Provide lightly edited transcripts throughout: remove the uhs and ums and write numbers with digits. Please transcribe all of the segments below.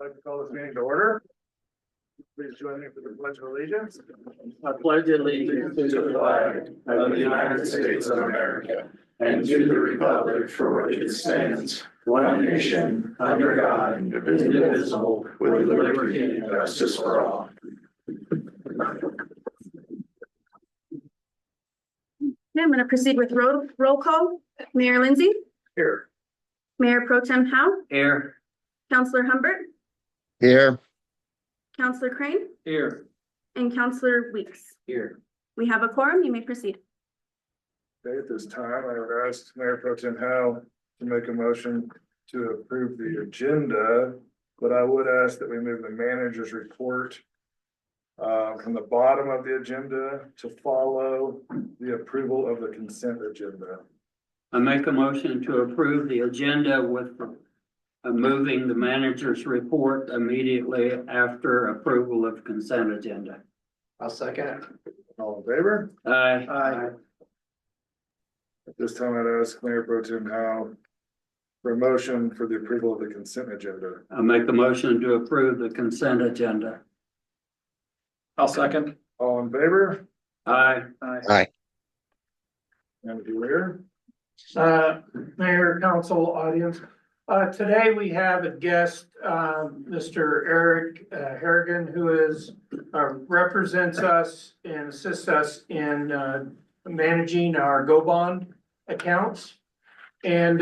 I'd like to call this meeting to order. Please join me for the pledge of allegiance. I pledge allegiance to the flag of the United States of America and to the republic for which it stands, one nation, under God, indivisible, with liberty and justice for all. Okay, I'm going to proceed with roll call. Mayor Lindsay, Here. Mayor Pro Tem Howe, Here. Councillor Humbert, Here. Councillor Crane, Here. and Councillor Weeks. Here. We have a quorum. You may proceed. Okay, at this time, I would ask Mayor Pro Tem Howe to make a motion to approve the agenda, but I would ask that we move the manager's report from the bottom of the agenda to follow the approval of the consent agenda. I make a motion to approve the agenda with moving the manager's report immediately after approval of consent agenda. I'll second it. All in favor? Aye. At this time, I'd ask Mayor Pro Tem Howe for a motion for the approval of the consent agenda. I make a motion to approve the consent agenda. I'll second. All in favor? Aye. And Weir? Mayor, council, audience. Today we have a guest, Mr. Eric Harrigan, who represents us and assists us in managing our Go Bond accounts. And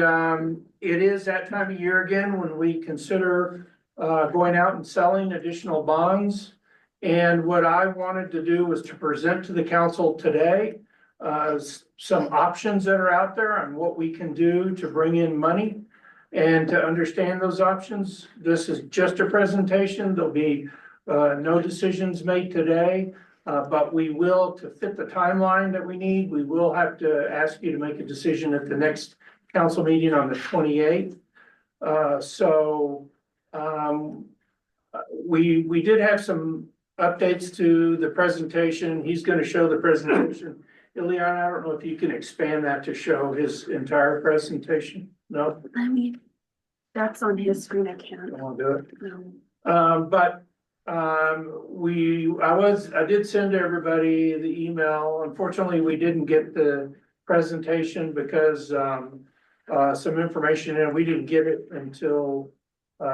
it is that time of year again when we consider going out and selling additional bonds. And what I wanted to do was to present to the council today some options that are out there on what we can do to bring in money and to understand those options. This is just a presentation. There'll be no decisions made today, but we will, to fit the timeline that we need, we will have to ask you to make a decision at the next council meeting on the 28th. We did have some updates to the presentation. He's going to show the presentation. Ileana, I don't know if you can expand that to show his entire presentation. No? I mean, that's on his screen. I can't. Don't want to do it. No. I did send everybody the email. Unfortunately, we didn't get the presentation because some information and we didn't get it until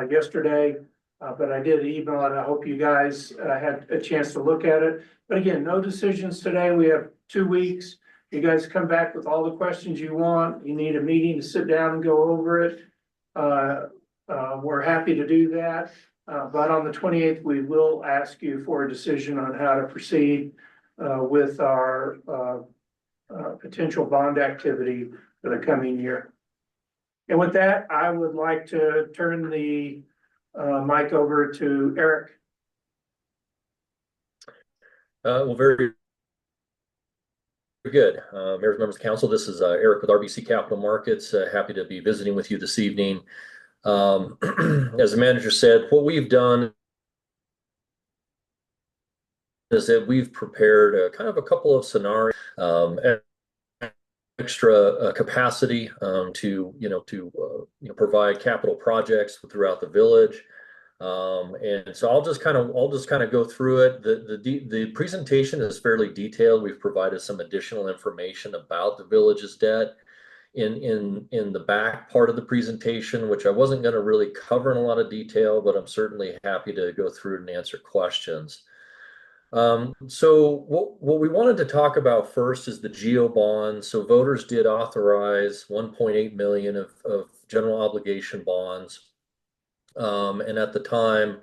yesterday. But I did email it. I hope you guys had a chance to look at it. But again, no decisions today. We have 2 weeks. You guys come back with all the questions you want. You need a meeting to sit down and go over it. We're happy to do that. But on the 28th, we will ask you for a decision on how to proceed with our potential bond activity for the coming year. And with that, I would like to turn the mic over to Eric. Well, very good. Mayor's members of council, this is Eric with RBC Capital Markets. Happy to be visiting with you this evening. As the manager said, what we've done is that we've prepared kind of a couple of scenarios, extra capacity to provide capital projects throughout the village. And so I'll just kind of go through it. The presentation is fairly detailed. We've provided some additional information about the village's debt in the back part of the presentation, which I wasn't going to really cover in a lot of detail, but I'm certainly happy to go through and answer questions. So what we wanted to talk about first is the GO bond. So voters did authorize 1.8 million of general obligation bonds. And at the time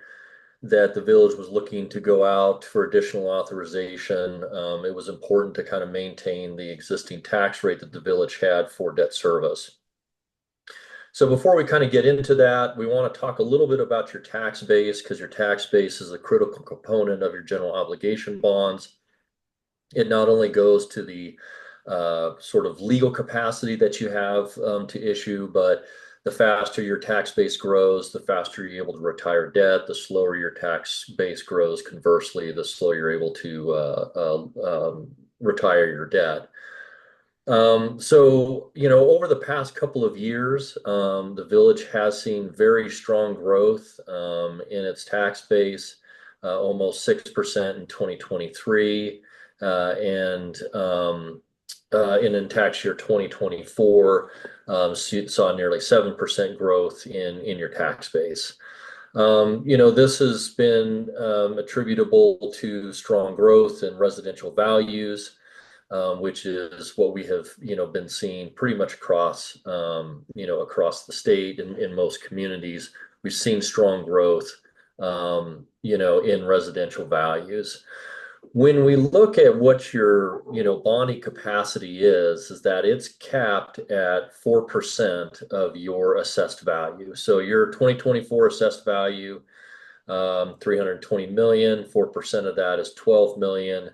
that the village was looking to go out for additional authorization, it was important to kind of maintain the existing tax rate that the village had for debt service. So before we kind of get into that, we want to talk a little bit about your tax base, because your tax base is a critical component of your general obligation bonds. It not only goes to the sort of legal capacity that you have to issue, but the faster your tax base grows, the faster you're able to retire debt. The slower your tax base grows, conversely, the slower you're able to retire your debt. So, over the past couple of years, the village has seen very strong growth in its tax base, almost 6% in 2023, and in tax year 2024, saw nearly 7% growth in your tax base. This has been attributable to strong growth in residential values, which is what we have, been seeing pretty much across, across the state and in most communities. We've seen strong growth, in residential values. When we look at what your, bonding capacity is that it's capped at 4% of your assessed value. So your 2024 assessed value, 320 million, 4% of that is 12 million.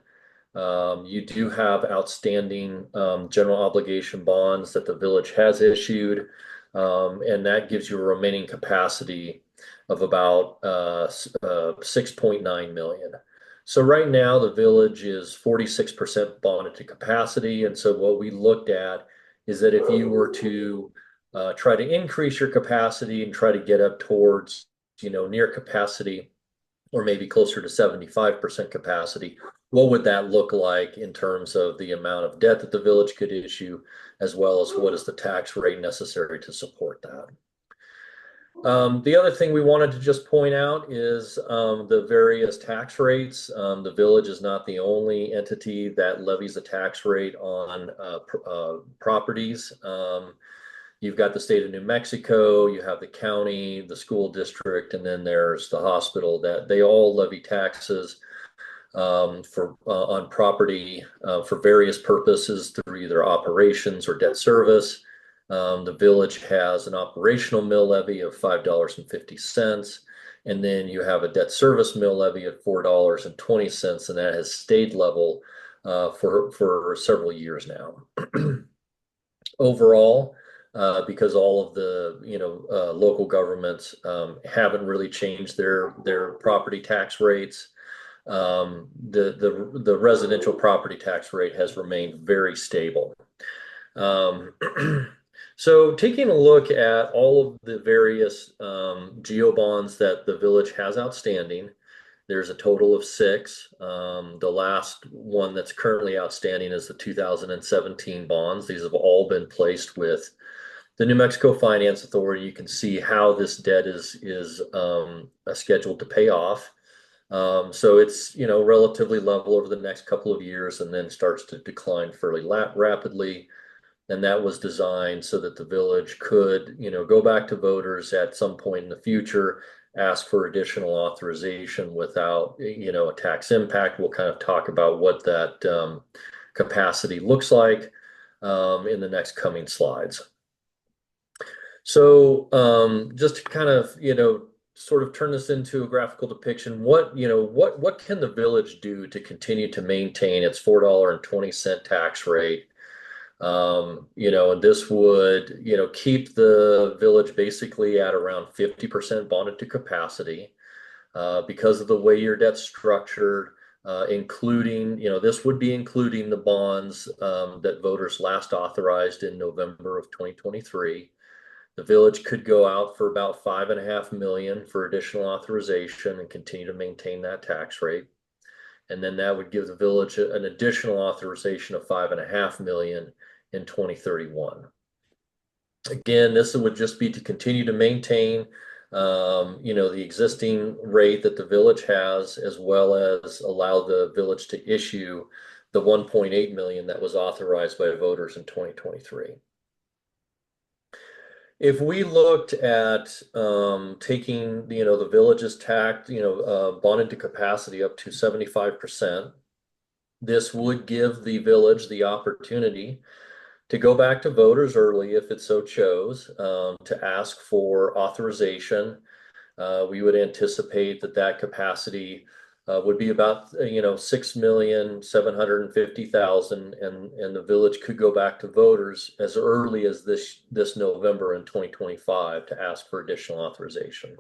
You do have outstanding general obligation bonds that the village has issued, and that gives you a remaining capacity of about 6.9 million. So right now the village is 46% bonded to capacity, and so what we looked at is that if you were to try to increase your capacity and try to get up towards, near capacity, or maybe closer to 75% capacity, what would that look like in terms of the amount of debt that the village could issue, as well as what is the tax rate necessary to support that? The other thing we wanted to just point out is the various tax rates. The village is not the only entity that levies a tax rate on properties. You've got the state of New Mexico, you have the county, the school district, and then there's the hospital, that they all levy taxes on property for various purposes through either operations or debt service. The village has an operational mill levy of $5.50, and then you have a debt service mill levy of $4.20, and that has stayed level for several years now. Overall, because all of the local governments haven't really changed their property tax rates, the residential property tax rate has remained very stable. So taking a look at all of the various GO bonds that the village has outstanding, there's a total of 6. The last one that's currently outstanding is the 2017 bonds. These have all been placed with the New Mexico Finance Authority. You can see how this debt is scheduled to pay off. So it's, relatively level over the next couple of years, and then starts to decline fairly rapidly. And that was designed so that the village could, go back to voters at some point in the future, ask for additional authorization without, a tax impact. We'll kind of talk about what that capacity looks like in the next coming slides. So just to kind of, sort of turn this into a graphical depiction, what can the village do to continue to maintain its $4.20 tax rate? And this would, keep the village basically at around 50% bonded to capacity, because of the way your debt's structured, including, this would be including the bonds that voters last authorized in November of 2023. The village could go out for about $5.5 million for additional authorization and continue to maintain that tax rate. And then that would give the village an additional authorization of $5.5 million in 2031. Again, this would just be to continue to maintain, the existing rate that the village has, as well as allow the village to issue the 1.8 million that was authorized by voters in 2023. If we looked at taking, the village's tax, bonded to capacity up to 75%, this would give the village the opportunity to go back to voters early if it so chose, to ask for authorization. We would anticipate that capacity would be about, 6,750,000, and the village could go back to voters as early as this November in 2025 to ask for additional authorization.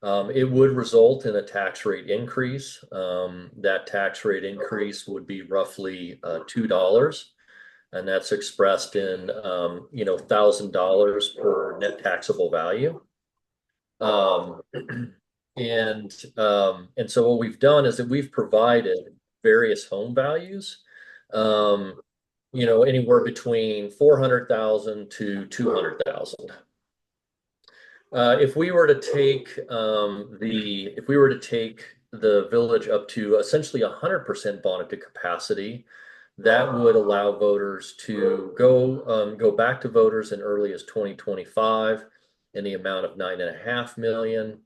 It would result in a tax rate increase. That tax rate increase would be roughly $2. and that's expressed in, $1,000 per net taxable value. And so what we've done is that we've provided various home values, anywhere between 400,000 to 200,000. If we were to take the village up to essentially 100% bonded to capacity, that would allow voters to go back to voters in early as 2025 in the amount of 9.5 million.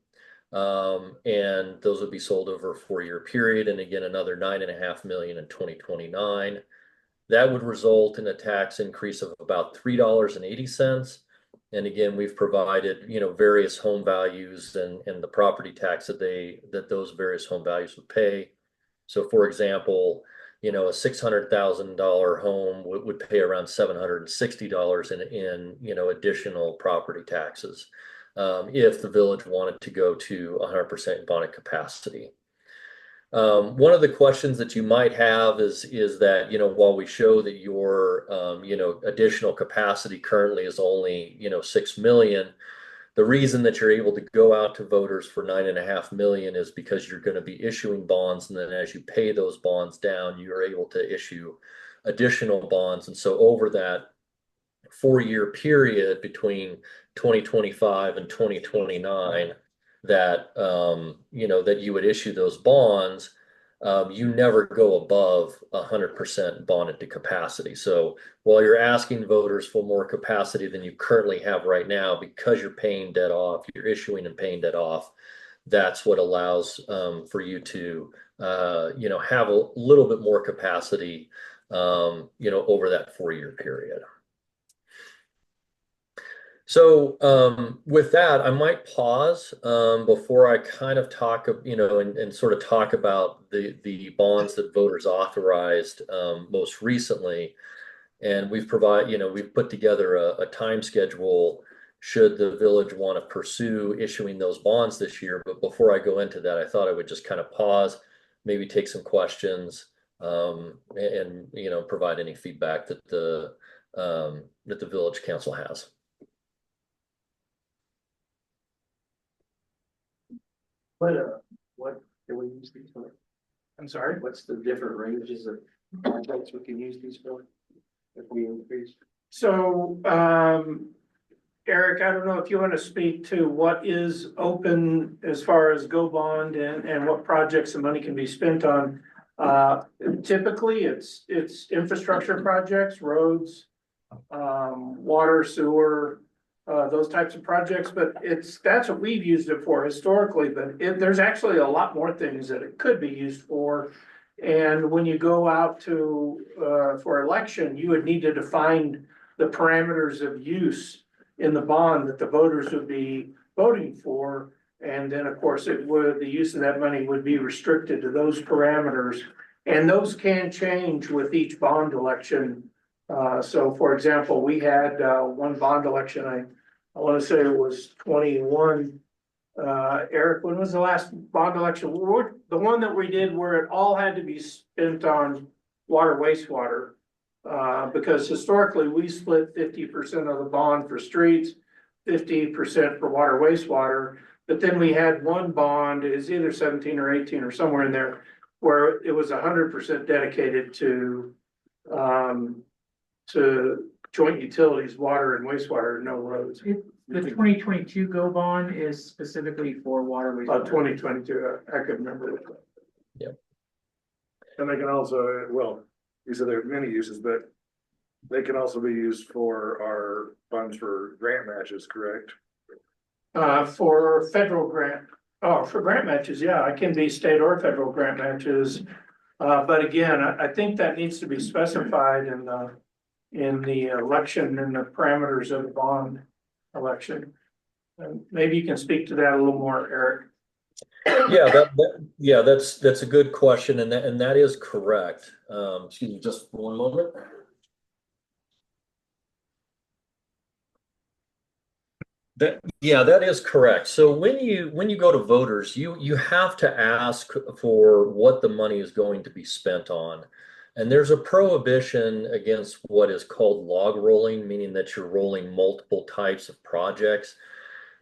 And those would be sold over a 4-year period, and again another 9.5 million in 2029. That would result in a tax increase of about $3.80. And again, we've provided, various home values and the property tax that those various home values would pay. So for example, a $600,000 home would pay around $760 in additional property taxes, if the village wanted to go to 100% bonded capacity. One of the questions that you might have is that, while we show that your, additional capacity currently is only, 6 million, the reason that you're able to go out to voters for 9.5 million is because you're going to be issuing bonds. And then as you pay those bonds down, you're able to issue additional bonds. And so over that 4-year period between 2025 and 2029, that that you would issue those bonds, you never go above 100% bonded to capacity. So while you're asking voters for more capacity than you currently have right now, because you're paying debt off, you're issuing and paying debt off, that's what allows for you to have a little bit more capacity over that 4-year period. So with that, I might pause before I kind of talk, and sort of talk about the bonds that voters authorized most recently. And we've put together a time schedule should the village want to pursue issuing those bonds this year. But before I go into that, I thought I would just kind of pause, maybe take some questions, and provide any feedback that the village council has. What can we use these for? I'm sorry? What's the different ranges of projects we can use these for? If we increase? So, Eric, I don't know if you want to speak to what is open as far as Go Bond and what projects the money can be spent on. Typically, it's infrastructure projects, roads, water, sewer, those types of projects, but that's what we've used it for historically, but there's actually a lot more things that it could be used for. And when you go out to, for election, you would need to define the parameters of use in the bond that the voters would be voting for. And then, of course, the use of that money would be restricted to those parameters. And those can change with each bond election. So for example, we had one bond election, I want to say it was 21. Eric, when was the last bond election? The one that we did where it all had to be spent on water, wastewater. Because historically we split 50% of the bond for streets, 50% for water, wastewater. But then we had one bond, is either 17 or 18 or somewhere in there, where it was 100% dedicated to joint utilities, water and wastewater, no roads. The 2022 Go Bond is specifically for water. 2022, I could remember. Yep. And they can also, well, you said there are many uses, but they can also be used for our funds for grant matches, correct? For federal grant, for grant matches, yeah, it can be state or federal grant matches. But again, I think that needs to be specified in the election and the parameters of the bond election. And maybe you can speak to that a little more, Eric. Yeah, that's a good question, and that is correct. Excuse me, just for one moment. That is correct. So when you go to voters, you have to ask for what the money is going to be spent on. And there's a prohibition against what is called log rolling, meaning that you're rolling multiple types of projects.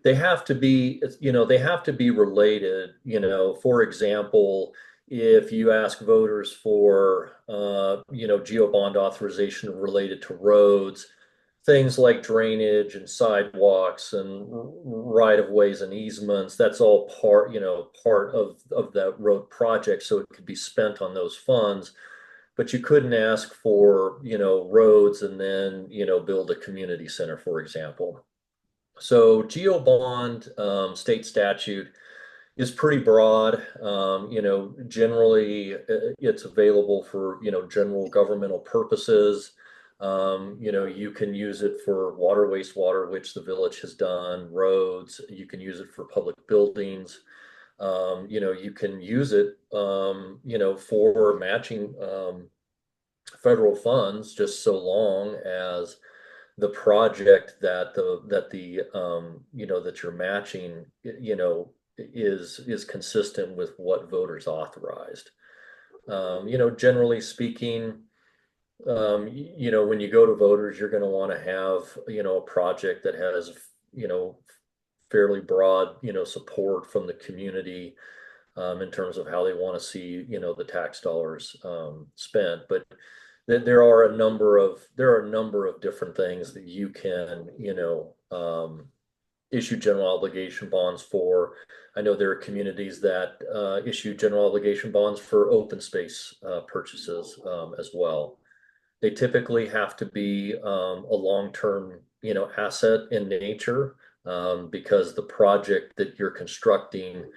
They have to be, they have to be related, for example, if you ask voters for, geo bond authorization related to roads, things like drainage and sidewalks and right of ways and easements, that's all part of that road project. So it could be spent on those funds. But you couldn't ask for, roads and then, build a community center, for example. So geo bond, state statute is pretty broad. Generally it's available for, general governmental purposes. You can use it for water, wastewater, which the village has done, roads, you can use it for public buildings. You can use it, for matching, federal funds, just so long as the project that you're matching, is consistent with what voters authorized. Generally speaking, when you go to voters, you're going to want to have, a project that has, fairly broad, support from the community, in terms of how they want to see, the tax dollars, spent. But there are a number of different things that you can, issue general obligation bonds for. I know there are communities that issue general obligation bonds for open space purchases as well. They typically have to be a long-term, asset in nature, because the project that you're constructing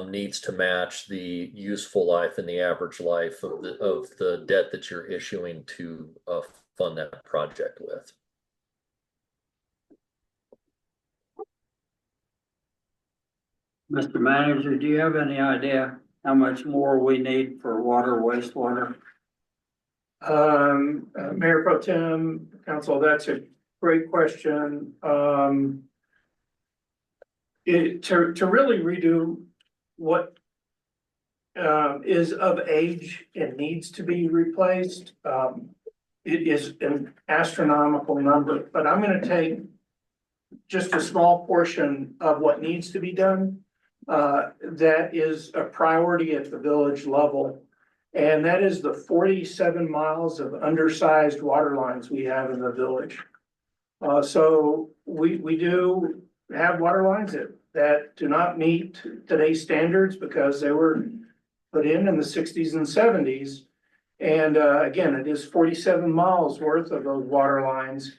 needs to match the useful life and the average life of the debt that you're issuing to fund that project with. Mr. Manager, do you have any idea how much more we need for water, wastewater? Mayor Pro Tem, Council, that's a great question. To really redo what is of age and needs to be replaced, it is an astronomical number, but I'm gonna take just a small portion of what needs to be done. That is a priority at the village level. And that is the 47 miles of undersized water lines we have in the village. So we do have water lines that do not meet today's standards because they were put in the 60s and 70s. And again, it is 47 miles worth of those water lines.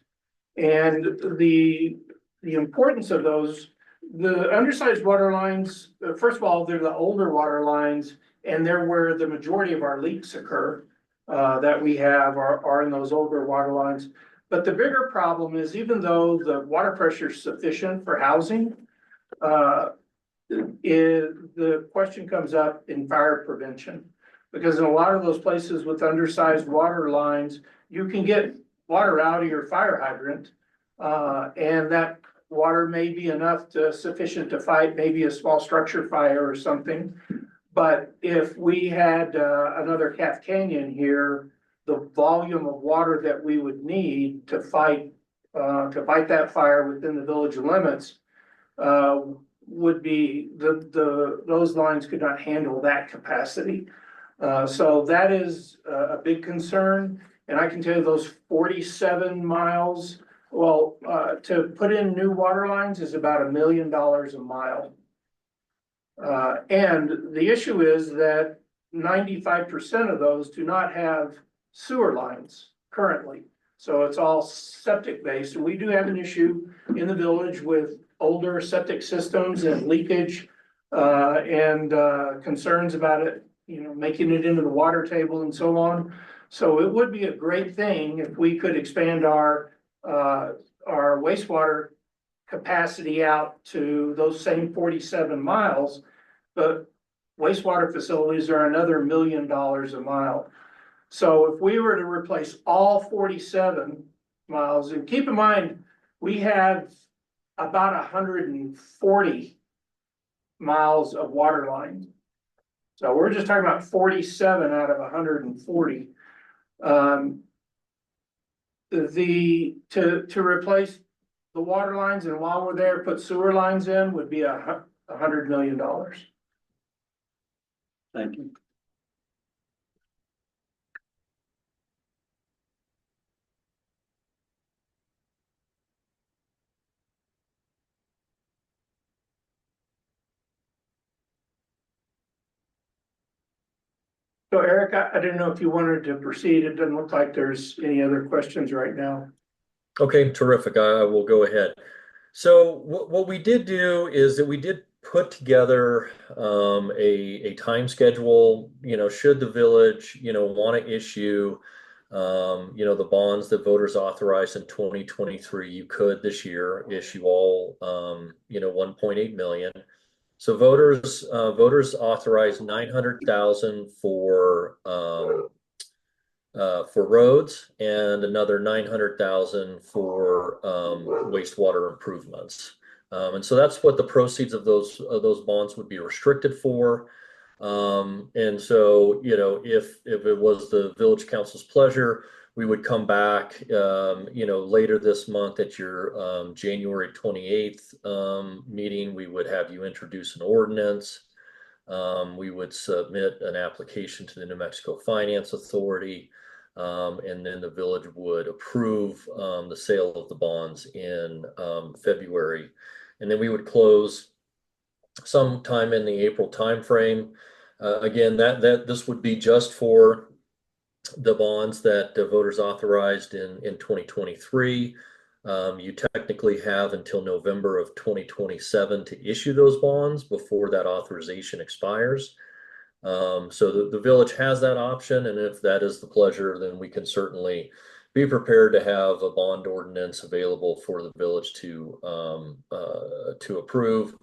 And the importance of those, the undersized water lines, first of all, they're the older water lines, and they're where the majority of our leaks occur that we have are in those older water lines. But the bigger problem is, even though the water pressure is sufficient for housing, the question comes up in fire prevention. Because in a lot of those places with undersized water lines, you can get water out of your fire hydrant, and that water may be sufficient to fight maybe a small structure fire or something. But if we had another Calf Canyon here, the volume of water that we would need to fight that fire within the village limits would be those lines could not handle that capacity. So that is a big concern. And I can tell you those 47 miles, to put in new water lines is about $1 million a mile. And the issue is that 95% of those do not have sewer lines currently. So it's all septic based. We do have an issue in the village with older septic systems and leakage and concerns about it, making it into the water table and so on. So it would be a great thing if we could expand our wastewater capacity out to those same 47 miles. But wastewater facilities are another $1 million a mile. So if we were to replace all 47 miles, and keep in mind, we have about 140 miles of water line. So we're just talking about 47 out of 140. To replace the water lines, and while we're there, put sewer lines in would be $100 million. Thank you. So Eric, I didn't know if you wanted to proceed. It doesn't look like there's any other questions right now. Okay, terrific. I will go ahead. So what we did do is that we did put together a time schedule, should the village, want to issue, the bonds that voters authorized in 2023, you could this year issue all, 1.8 million. So voters authorized 900,000 for roads and another 900,000 for wastewater improvements. And so that's what the proceeds of those bonds would be restricted for. And so, if it was the village council's pleasure, we would come back, later this month at your January 28th meeting. We would have you introduce an ordinance. We would submit an application to the New Mexico Finance Authority. And then the village would approve the sale of the bonds in February. And then we would close sometime in the April timeframe. Again, this would be just for the bonds that the voters authorized in 2023. You technically have until November of 2027 to issue those bonds before that authorization expires. So the village has that option, and if that is the pleasure, then we can certainly be prepared to have a bond ordinance available for the village to approve.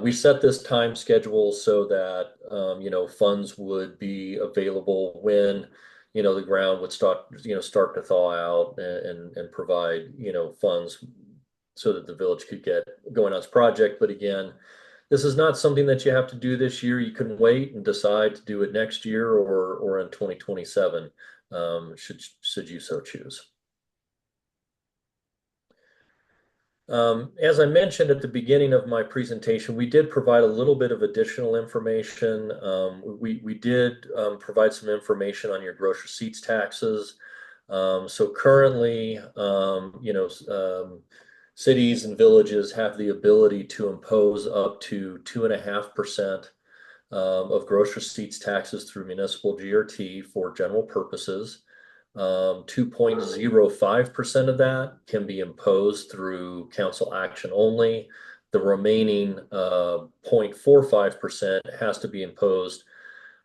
We set this time schedule so that funds would be available when the ground would start to thaw out and provide funds so that the village could get going on its project. But again, this is not something that you have to do this year. You can wait and decide to do it next year or in 2027, should you so choose. As I mentioned at the beginning of my presentation, we did provide a little bit of additional information. We did provide some information on your gross receipts taxes. So currently, cities and villages have the ability to impose up to 2.5% of gross receipts taxes through municipal GRT for general purposes. 2.05% of that can be imposed through council action only. The remaining 0.45% has to be imposed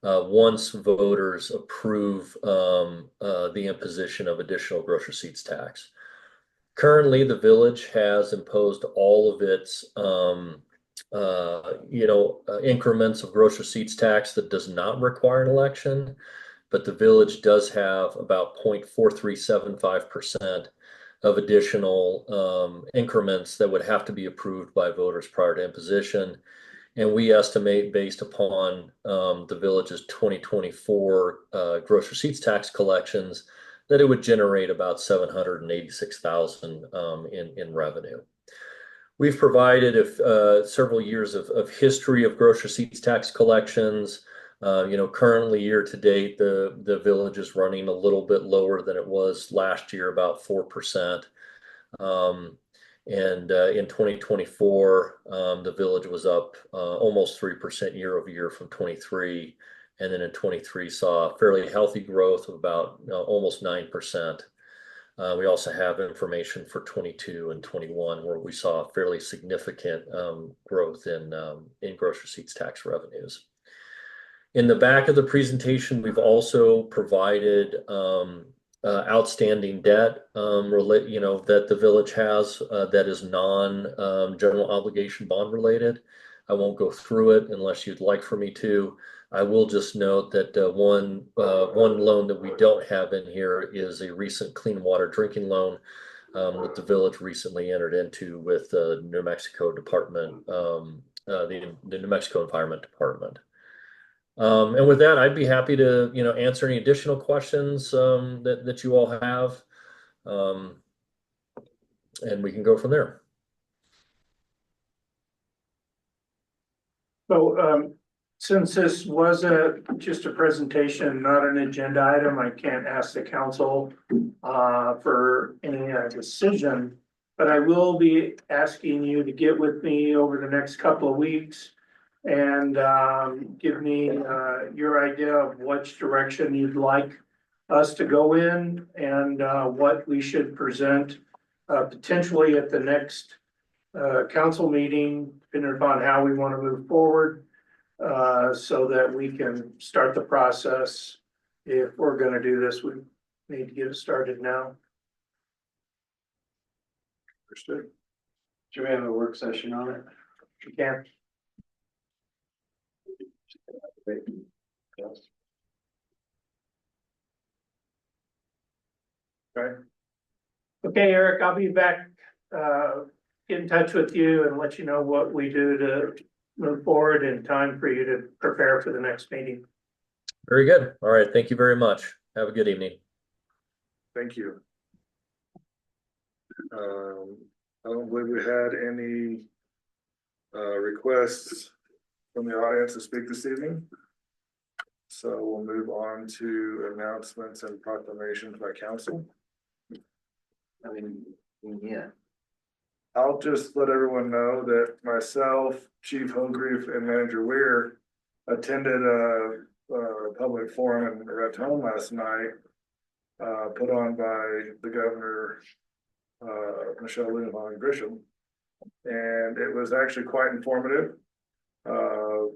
once voters approve the imposition of additional gross receipts tax. Currently, the village has imposed all of its increments of gross receipts tax that does not require an election. But the village does have about 0.4375% of additional increments that would have to be approved by voters prior to imposition. And we estimate, based upon the village's 2024 gross receipts tax collections, that it would generate about $786,000 in revenue. We've provided several years of history of gross receipts tax collections. Currently year to date, the village is running a little bit lower than it was last year, about 4%. And in 2024, the village was up almost 3% year over year from 23. And then in 23 saw fairly healthy growth of about almost 9%. We also have information for 22 and 21 where we saw fairly significant growth in gross receipts tax revenues. In the back of the presentation, we've also provided outstanding debt that the village has that is non-general obligation bond related. I won't go through it unless you'd like for me to. I will just note that one loan that we don't have in here is a recent clean water drinking loan that the village recently entered into with the New Mexico Department, the New Mexico Environment Department. And with that, I'd be happy to, answer any additional questions, that you all have. And we can go from there. So, since this was just a presentation, not an agenda item, I can't ask the council for any decision. But I will be asking you to get with me over the next couple of weeks and give me your idea of which direction you'd like us to go in and what we should present potentially at the next council meeting, depending upon how we want to move forward, so that we can start the process. If we're gonna do this, we need to get it started now. Understood. Do we have a work session on it? If you can. Okay. Okay, Eric, I'll be back, get in touch with you and let you know what we do to move forward in time for you to prepare for the next meeting. Very good. All right. Thank you very much. Have a good evening. Thank you. I don't believe we had any requests from the audience to speak this evening. So we'll move on to announcements and proclamations by council. Yeah. I'll just let everyone know that myself, Chief Hungrief, and Manager Weir attended a public forum in Raton last night, put on by the governor, Michelle Lujan Grisham, and it was actually quite informative. Our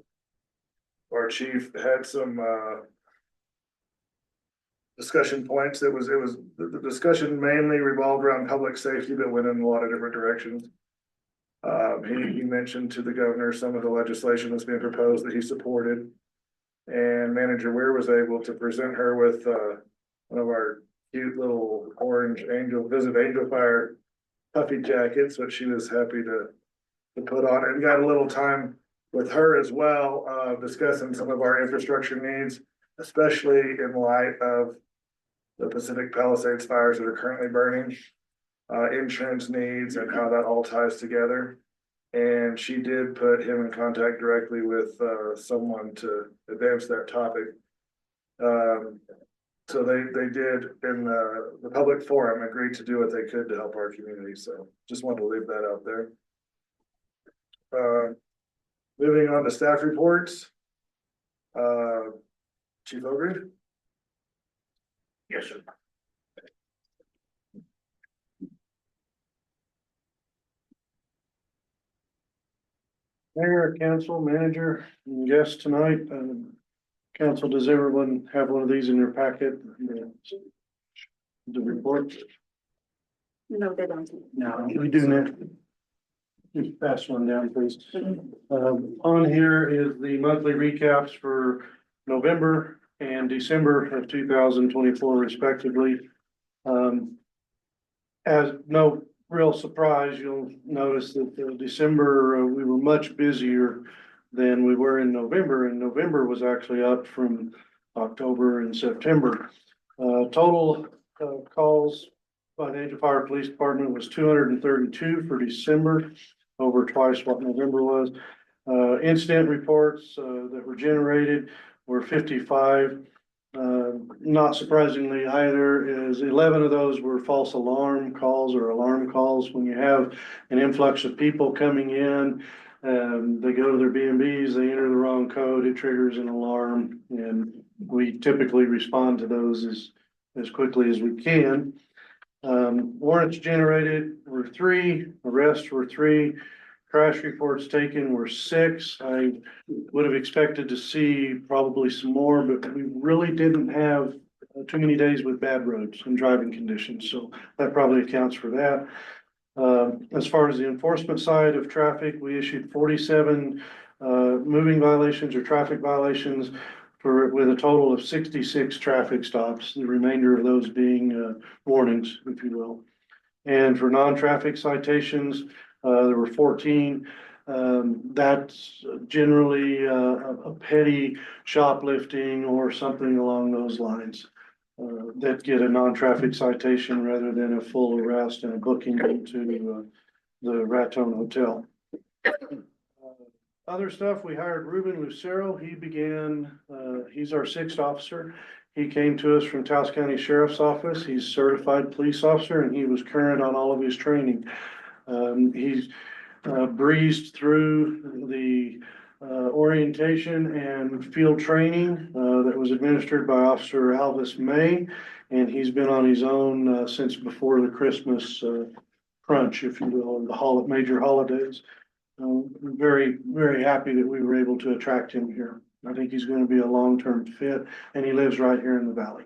chief had some discussion points. The discussion mainly revolved around public safety, but went in a lot of different directions. He mentioned to the governor some of the legislation that's being proposed that he supported. And Manager Weir was able to present her with one of our cute little orange Visit Angel Fire puffy jackets, which she was happy to put on, and got a little time with her as well, discussing some of our infrastructure needs, especially in light of the Pacific Palisades fires that are currently burning, insurance needs and how that all ties together. And she did put him in contact directly with someone to advance that topic. So they did in the public forum agreed to do what they could to help our community. So just wanted to leave that out there. Moving on to staff reports. Chief Ogre? Yes, sir. Mayor, council, manager, and guests tonight. Council, does everyone have one of these in their packet? The report? No, they don't. No, we do now. Just pass one down, please. On here is the monthly recaps for November and December of 2024 respectively. As no real surprise, you'll notice that December, we were much busier than we were in November, and November was actually up from October and September. Total calls by the Angel Fire Police Department was 232 for December, over twice what November was. Incident reports that were generated were 55. Not surprisingly either, is 11 of those were false alarm calls or alarm calls. When you have an influx of people coming in, they go to their B&Bs, they enter the wrong code, it triggers an alarm, and we typically respond to those as quickly as we can. Warrants generated were 3, arrests were 3, crash reports taken were 6. I would have expected to see probably some more, but we really didn't have too many days with bad roads and driving conditions, so that probably accounts for that. As far as the enforcement side of traffic, we issued 47 moving violations or traffic violations with a total of 66 traffic stops, the remainder of those being warnings, if you will. And for non-traffic citations, there were 14. That's generally a petty shoplifting or something along those lines. That get a non-traffic citation rather than a full arrest and a booking into the Raton Hotel. Other stuff, we hired Ruben Lucero. He began, he's our 6th officer. He came to us from Taos County Sheriff's Office. He's a certified police officer and he was current on all of his training. He's breezed through the orientation and field training that was administered by Officer Alvis May. And he's been on his own since before the Christmas crunch, if you will, and the major holidays. I'm very, very happy that we were able to attract him here. I think he's going to be a long-term fit and he lives right here in the valley.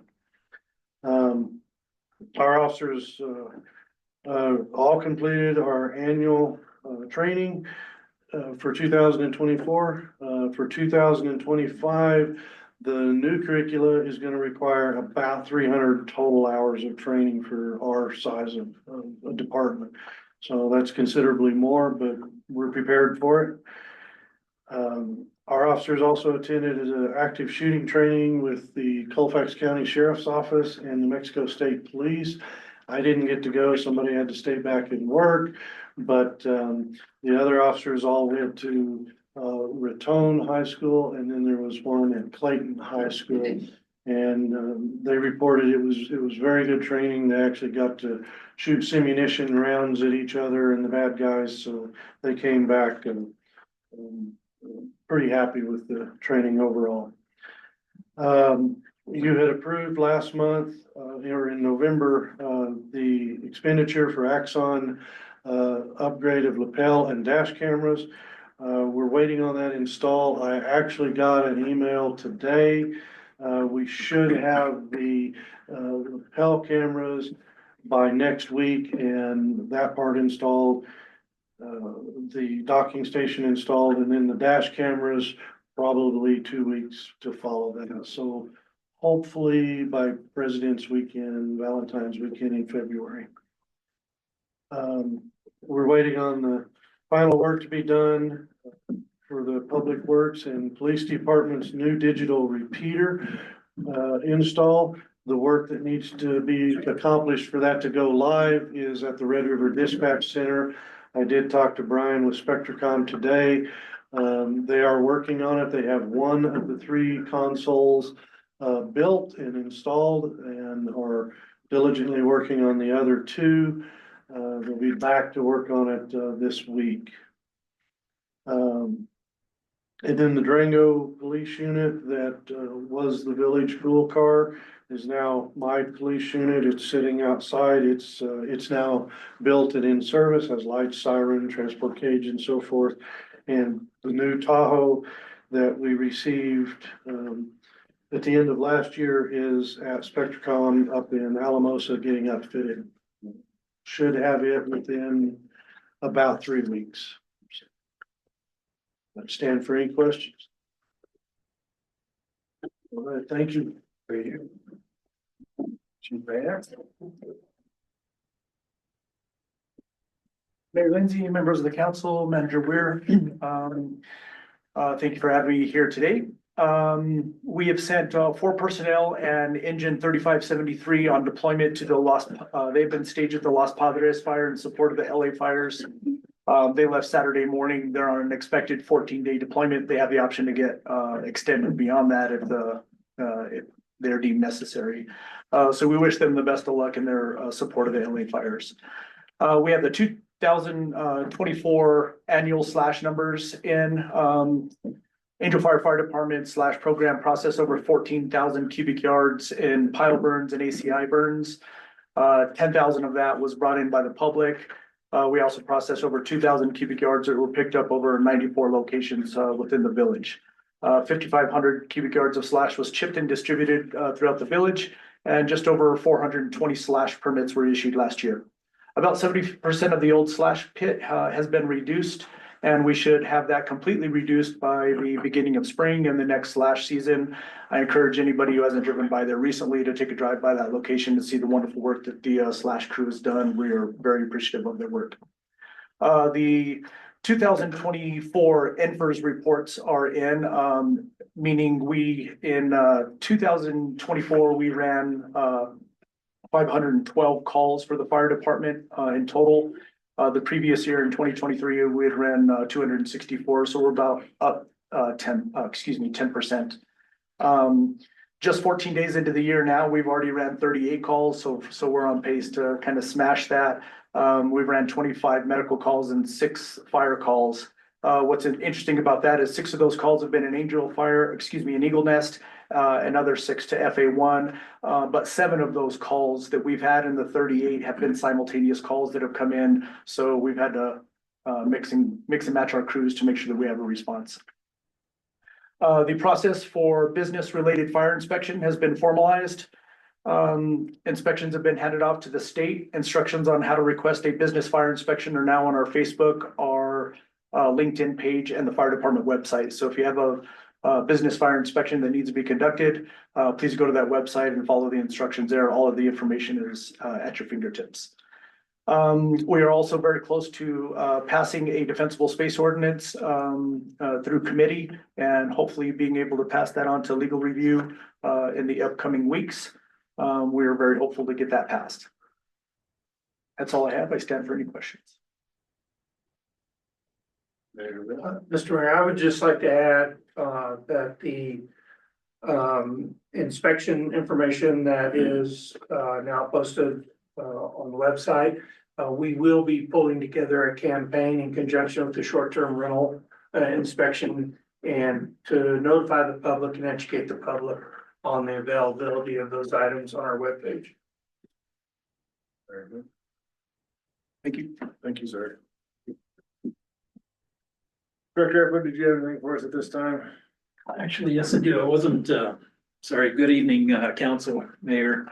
Our officers all completed our annual training for 2024. For 2025, the new curricula is going to require about 300 total hours of training for our size of a department. So that's considerably more, but we're prepared for it. Our officers also attended an active shooting training with the Colfax County Sheriff's Office and New Mexico State Police. I didn't get to go, somebody had to stay back and work, but the other officers all went to Raton High School, and then there was one at Clayton High School. And they reported it was very good training. They actually got to shoot simunition rounds at each other and the bad guys, so they came back and pretty happy with the training overall. You had approved last month, or in November, the expenditure for Axon upgrade of lapel and dash cameras. We're waiting on that install. I actually got an email today. We should have the lapel cameras by next week and that part installed, the docking station installed, and then the dash cameras probably 2 weeks to follow that. So hopefully by President's Weekend, Valentine's Weekend in February. We're waiting on the final work to be done for the Public Works and Police Department's new digital repeater install. The work that needs to be accomplished for that to go live is at the Red River Dispatch Center. I did talk to Brian with Spectracom today. They are working on it. They have one of the 3 consoles built and installed and are diligently working on the other 2. They'll be back to work on it this week. And then the Durango Police Unit that was the village pool car is now my police unit. It's sitting outside. It's now built and in service, has lights, siren, transport cage, and so forth. And the new Tahoe that we received at the end of last year is at Spectracom up in Alamosa getting upfitted. Should have it within about 3 weeks. Let's stand for any questions. All right, thank you. Thank you. Chief Vance? Mayor Lindsay, members of the council, Manager Weir, thank you for having me here today. We have sent 4 personnel and engine 3573 on deployment to the they've been staged at the Los Padres fire in support of the LA fires. They left Saturday morning. They're on an expected 14-day deployment. They have the option to get extended beyond that if they're deemed necessary. So we wish them the best of luck in their support of the LA fires. We have the 2024 annual slash numbers in Angel Fire Department / program process over 14,000 cubic yards in pile burns and ACI burns. 10,000 of that was brought in by the public. We also processed over 2,000 cubic yards that were picked up over 94 locations within the village. 5,500 cubic yards of slash was chipped and distributed throughout the village, and just over 420 slash permits were issued last year. About 70% of the old slash pit has been reduced, and we should have that completely reduced by the beginning of spring and the next slash season. I encourage anybody who hasn't driven by there recently to take a drive by that location to see the wonderful work that the slash crew has done. We are very appreciative of their work. The 2024 NFIRS reports are in, meaning in 2024, we ran 512 calls for the fire department in total. The previous year in 2023, we had ran 264, so we're about up 10%. Just 14 days into the year now, we've already ran 38 calls, so we're on pace to kind of smash that. We've ran 25 medical calls and 6 fire calls. What's interesting about that is 6 of those calls have been an an Eagle Nest, another 6 to FA1. But 7 of those calls that we've had in the 38 have been simultaneous calls that have come in. So we've had to mix and match our crews to make sure that we have a response. The process for business-related fire inspection has been formalized. Inspections have been handed off to the state. Instructions on how to request a business fire inspection are now on our Facebook, our LinkedIn page, and the fire department website. So if you have a business fire inspection that needs to be conducted, please go to that website and follow the instructions there. All of the information is at your fingertips. We are also very close to passing a defensible space ordinance through committee and hopefully being able to pass that on to legal review in the upcoming weeks. We are very hopeful to get that passed. That's all I have. I stand for any questions. Mr. Mayor, I would just like to add that the inspection information that is now posted on the website, we will be pulling together a campaign in conjunction with the short-term rental inspection and to notify the public and educate the public on the availability of those items on our webpage. Very good. Thank you. Thank you, sir. Director Everett, did you have anything for us at this time? Actually, yes, I do. I wasn't, sorry, good evening, council, mayor,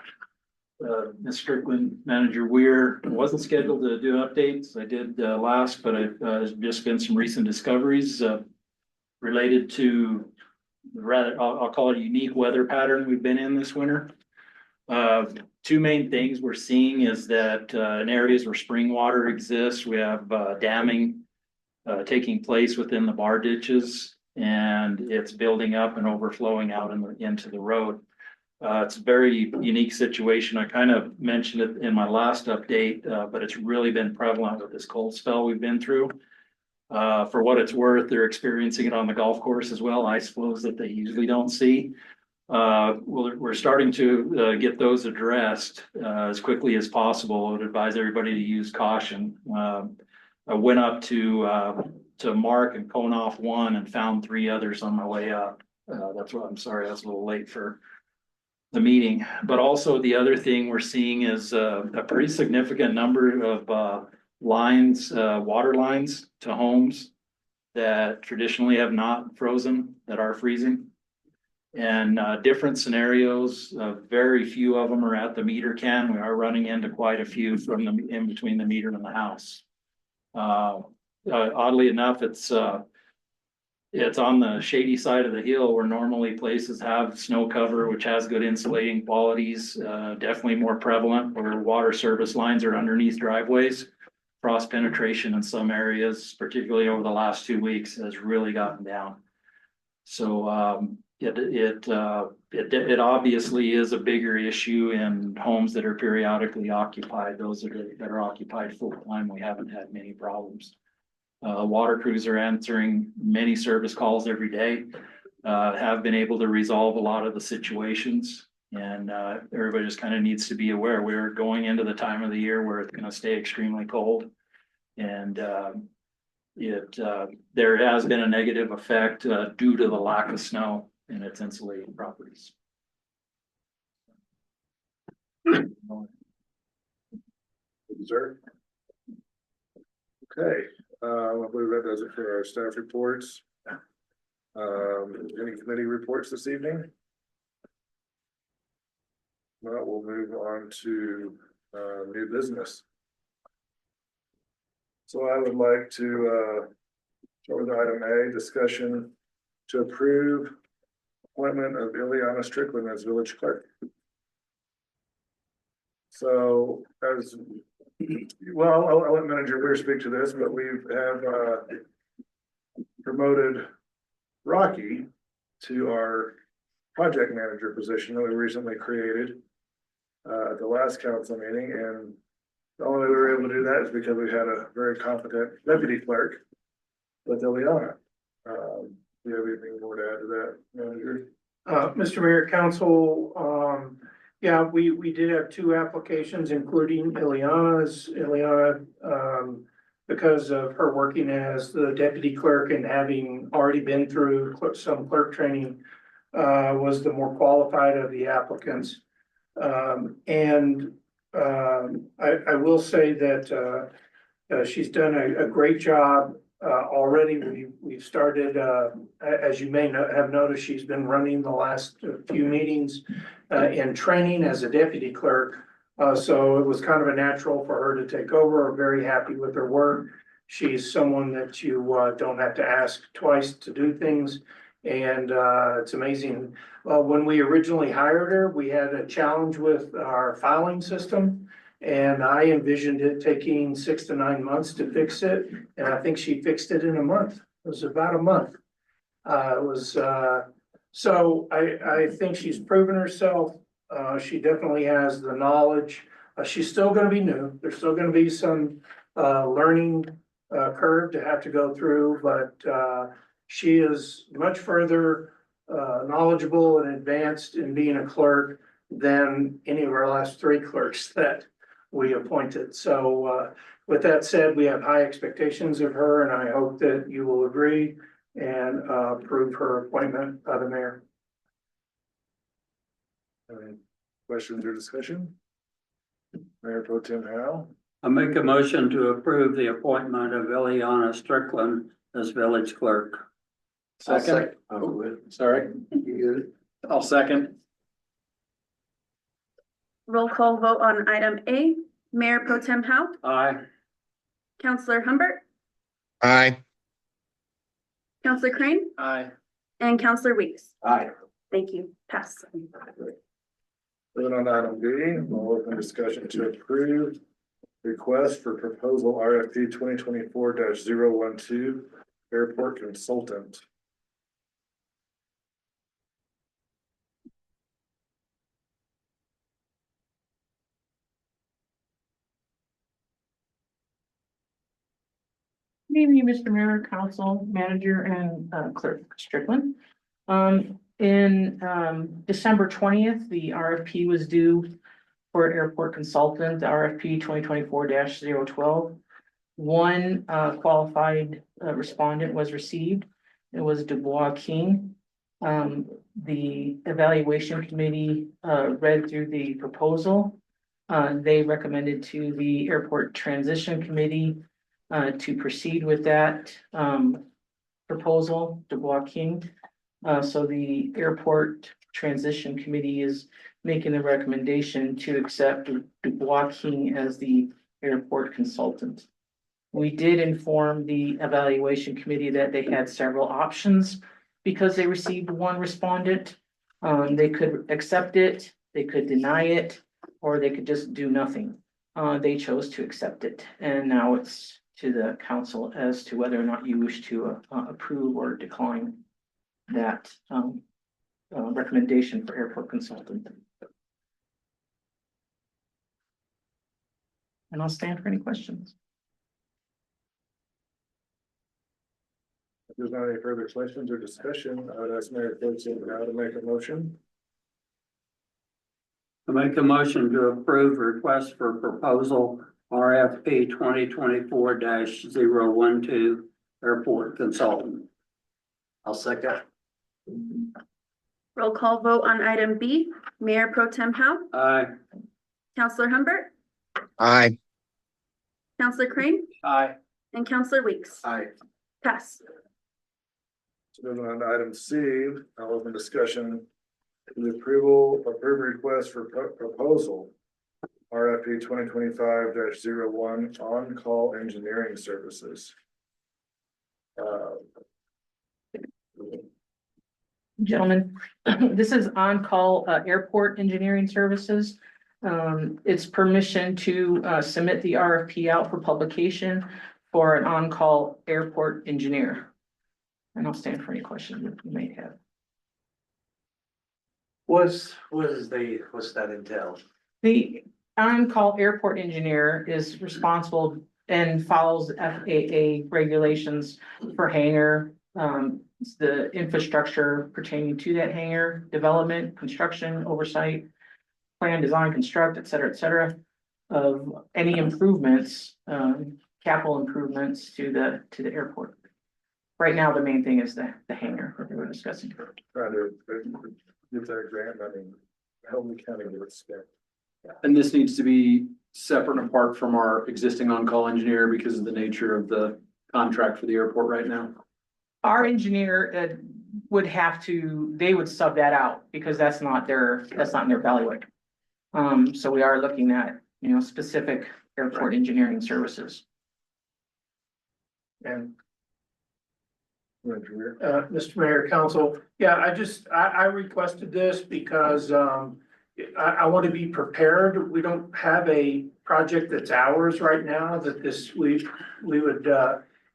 Ms. Strickland, Manager Weir. I wasn't scheduled to do updates. I did last, but there's just been some recent discoveries related to I'll call it a unique weather pattern we've been in this winter. 2 main things we're seeing is that in areas where spring water exists, we have damming taking place within the bar ditches, and it's building up and overflowing out into the road. It's a very unique situation. I kind of mentioned it in my last update, but it's really been prevalent with this cold spell we've been through. For what it's worth, they're experiencing it on the golf course as well, ice flows that they usually don't see. We're starting to get those addressed as quickly as possible. I would advise everybody to use caution. I went up to Mark and Konoff 1 and found 3 others on my way up. That's what I'm sorry, I was a little late for the meeting. But also the other thing we're seeing is a pretty significant number of lines, water lines to homes that traditionally have not frozen, that are freezing. And different scenarios, very few of them are at the meter can. We are running into quite a few from in between the meter and the house. Oddly enough, it's on the shady side of the hill where normally places have snow cover, which has good insulating qualities. Definitely more prevalent where water service lines are underneath driveways. Frost penetration in some areas, particularly over the last 2 weeks, has really gotten down. So it obviously is a bigger issue in homes that are periodically occupied. Those that are occupied full time, we haven't had many problems. Water crews are answering many service calls every day, have been able to resolve a lot of the situations, and everybody just kind of needs to be aware. We're going into the time of the year where it's going to stay extremely cold, and there has been a negative effect due to the lack of snow in its insulating properties. Thank you, sir. Okay, I believe that does it for our staff reports. Any committee reports this evening? Well, we'll move on to new business. So I would like to start with item A, discussion to approve appointment of Ileana Strickland as village clerk. So as Well, I'll let Manager Weir speak to this, but we have, promoted Rocky to our project manager position that we recently created at the last council meeting, and the only way we were able to do that is because we had a very competent deputy clerk with Eliana. Do you have anything more to add to that, Manager? Mr. Mayor, Council, yeah, we did have two applications, including Ileana's. Ileana, because of her working as the deputy clerk and having already been through some clerk training, was the more qualified of the applicants. I will say that she's done a great job already. We've started, as you may have noticed, she's been running the last few meetings in training as a deputy clerk. So it was kind of a natural for her to take over. I'm very happy with her work. She's someone that you don't have to ask twice to do things. And it's amazing. When we originally hired her, we had a challenge with our filing system. And I envisioned it taking 6 to 9 months to fix it. And I think she fixed it in a month. It was about a month. So I think she's proven herself. She definitely has the knowledge. She's still gonna be new. There's still gonna be some learning curve to have to go through, but she is much further knowledgeable and advanced in being a clerk than any of our last 3 clerks that we appointed. So with that said, we have high expectations of her, and I hope that you will agree and approve her appointment by the mayor. Any questions or discussion? Mayor Pro Tem Howe? I make a motion to approve the appointment of Ileana Strickland as village clerk. Second. Sorry. I'll second. Roll call vote on item A. Mayor Pro Tem Howe, Aye. Counselor Humbert, Aye. Counselor Crane, Aye. and Counselor Weeks. Aye. Thank you. Pass. Moving on to item B, we'll open discussion to approve request for proposal RFP 2024-012 airport consultant. Good evening, Mr. Mayor, Council, Manager, and Clerk Strickland. In December 20th, the RFP was due for airport consultant, RFP 2024-012. One qualified respondent was received. It was Dubois King. The evaluation committee read through the proposal. They recommended to the airport transition committee to proceed with that proposal, Dubois King. So the airport transition committee is making the recommendation to accept Dubois King as the airport consultant. We did inform the evaluation committee that they had several options because they received one respondent. They could accept it, they could deny it, or they could just do nothing. They chose to accept it, and now it's to the council as to whether or not you wish to approve or decline that recommendation for airport consultant. And I'll stand for any questions. If there's not any further questions or discussion, I would ask Mayor Pro Tem Howe to make a motion. I make a motion to approve request for proposal RFP 2024-012 airport consultant. I'll second. Roll call vote on item B. Mayor Pro Tem Howe, Aye. Counselor Humbert, Aye. Counselor Crane, Aye. and Counselor Weeks. Aye. Pass. So moving on to item C, I'll open discussion. The approve request for proposal RFP 2025-01 on-call engineering services. Gentlemen, this is on-call airport engineering services. It's permission to submit the RFP out for publication for an on-call airport engineer. And I'll stand for any questions that you may have. What's that entail? The on-call airport engineer is responsible and follows FAA regulations for hangar, the infrastructure pertaining to that hangar, development, construction, oversight, plan, design, construct, et cetera, of any improvements, capital improvements to the airport. Right now, the main thing is the hangar that we were discussing. Trying to get that grant money, help me kind of get it spent. And this needs to be separate and apart from our existing on-call engineer because of the nature of the contract for the airport right now. Our engineer would have to, they would sub that out because that's not in their bailiwick. So we are looking at, specific airport engineering services. And Roger. Mr. Mayor, Council, yeah, I requested this because, I want to be prepared. We don't have a project that's ours right now that we would,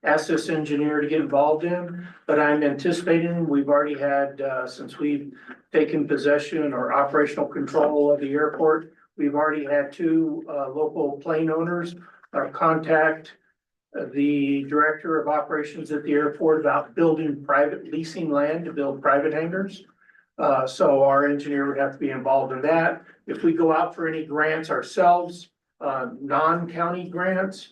ask this engineer to get involved in, but I'm anticipating, we've already had, since we've taken possession or operational control of the airport, we've already had two, local plane owners, contact the director of operations at the airport about leasing land to build private hangars. So our engineer would have to be involved in that. If we go out for any grants ourselves, non-county grants,